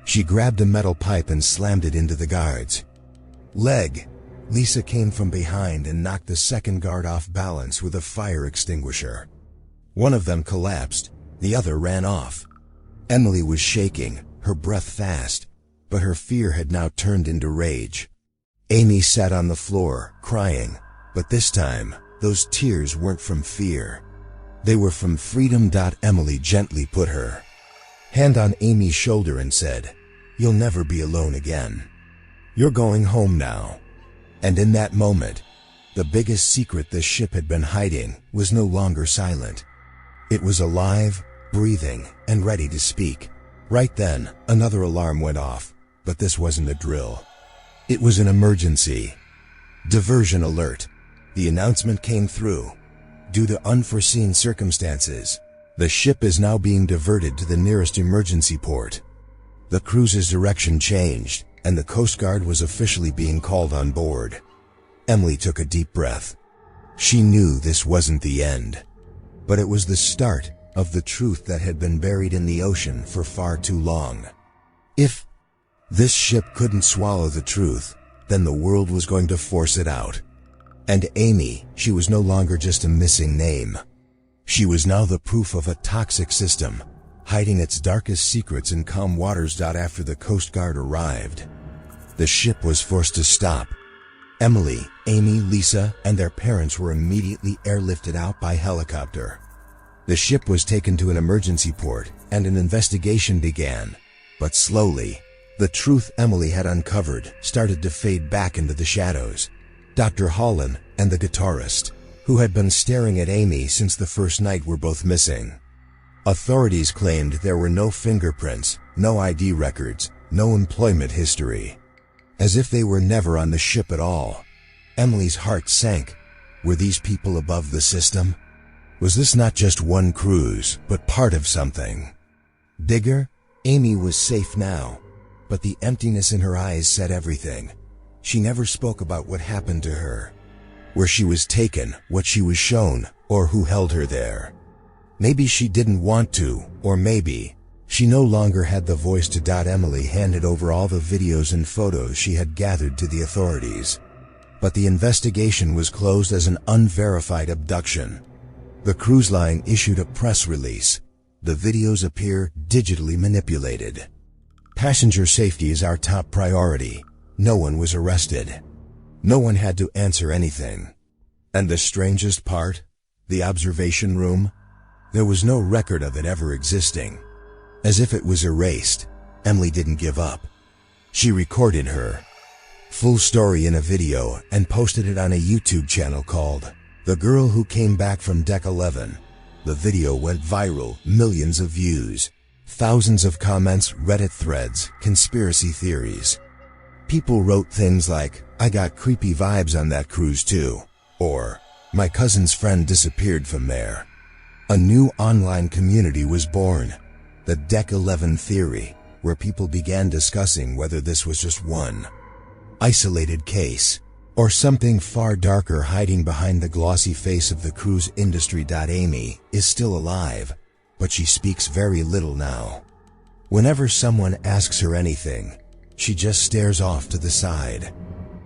She grabbed a metal pipe and slammed it into the guard's leg. Lisa came from behind and knocked the second guard off balance with a fire extinguisher. One of them collapsed, the other ran off. Emily was shaking, her breath fast, but her fear had now turned into rage. Amy sat on the floor, crying, but this time, those tears weren't from fear. They were from freedom. Emily gently put her hand on Amy's shoulder and said, "You'll never be alone again. You're going home now." And in that moment, the biggest secret this ship had been hiding was no longer silent. It was alive, breathing, and ready to speak. Right then, another alarm went off, but this wasn't a drill. It was an emergency. Diversion alert. The announcement came through. Due to unforeseen circumstances, the ship is now being diverted to the nearest emergency port. The cruise's direction changed, and the Coast Guard was officially being called on board. Emily took a deep breath. She knew this wasn't the end, but it was the start of the truth that had been buried in the ocean for far too long. If this ship couldn't swallow the truth, then the world was going to force it out. And Amy, she was no longer just a missing name. She was now the proof of a toxic system, hiding its darkest secrets in calm waters. After the Coast Guard arrived, the ship was forced to stop. Emily, Amy, Lisa, and their parents were immediately airlifted out by helicopter. The ship was taken to an emergency port, and an investigation began. But slowly, the truth Emily had uncovered started to fade back into the shadows. Dr. Holland and the guitarist, who had been staring at Amy since the first night, were both missing. Authorities claimed there were no fingerprints, no ID records, no employment history. As if they were never on the ship at all. Emily's heart sank. Were these people above the system? Was this not just one cruise, but part of something bigger? Amy was safe now, but the emptiness in her eyes said everything. She never spoke about what happened to her, where she was taken, what she was shown, or who held her there. Maybe she didn't want to, or maybe she no longer had the voice to. Emily handed over all the videos and photos she had gathered to the authorities. But the investigation was closed as an unverified abduction. The cruise line issued a press release. The videos appear digitally manipulated. Passenger safety is our top priority. No one was arrested. No one had to answer anything. And the strangest part? The observation room? There was no record of it ever existing. As if it was erased, Emily didn't give up. She recorded her full story in a video and posted it on a YouTube channel called The Girl Who Came Back from Deck 11. The video went viral, millions of views, thousands of comments, Reddit threads, conspiracy theories. People wrote things like, "I got creepy vibes on that cruise too," or "My cousin's friend disappeared from there." A new online community was born, the Deck 11 theory, where people began discussing whether this was just one isolated case, or something far darker hiding behind the glossy face of the cruise industry. Amy is still alive, but she speaks very little now. Whenever someone asks her anything, she just stares off to the side,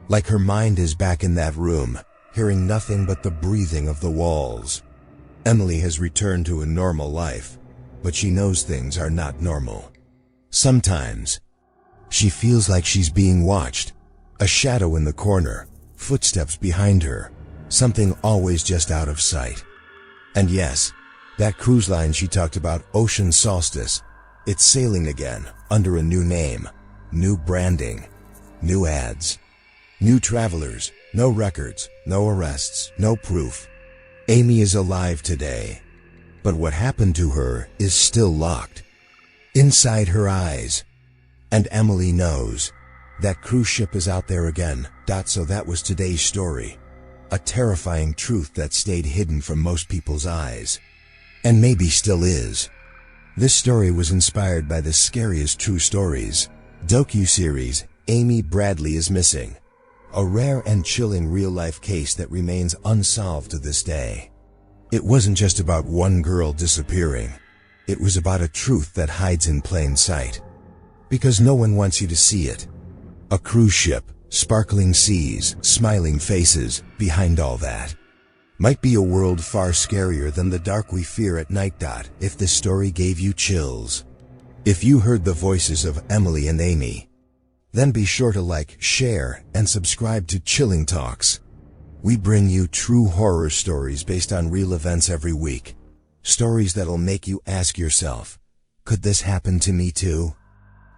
like her mind is back in that room, hearing nothing but the breathing of the walls. Emily has returned to a normal life, but she knows things are not normal. Sometimes, she feels like she's being watched. A shadow in the corner, footsteps behind her, something always just out of sight. And yes, that cruise line she talked about, Ocean Solstice, it's sailing again, under a new name, new branding, new ads, new travelers, no records, no arrests, no proof. Amy is alive today, but what happened to her is still locked inside her eyes. And Emily knows that cruise ship is out there again. So that was today's story. A terrifying truth that stayed hidden from most people's eyes. And maybe still is. This story was inspired by the Scariest True Stories docu-series, Amy Bradley is Missing. A rare and chilling real-life case that remains unsolved to this day. It wasn't just about one girl disappearing. It was about a truth that hides in plain sight. Because no one wants you to see it. A cruise ship, Sparkling seas, smiling faces, behind all that. Might be a world far scarier than the dark we fear at night. If this story gave you chills, if you heard the voices of Emily and Amy, then be sure to like, share, and subscribe to Chilling Talks. We bring you true horror stories based on real events every week. Stories that'll make you ask yourself, could this happen to me too?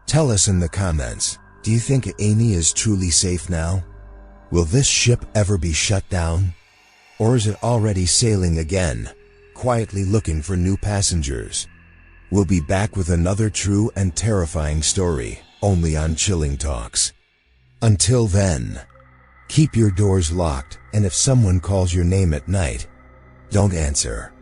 Tell us in the comments, do you think Amy is truly safe now? Will this ship ever be shut down? Or is it already sailing again, quietly looking for new passengers? We'll be back with another true and terrifying story, only on Chilling Talks. Until then, keep your doors locked, and if someone calls your name at night, don't answer.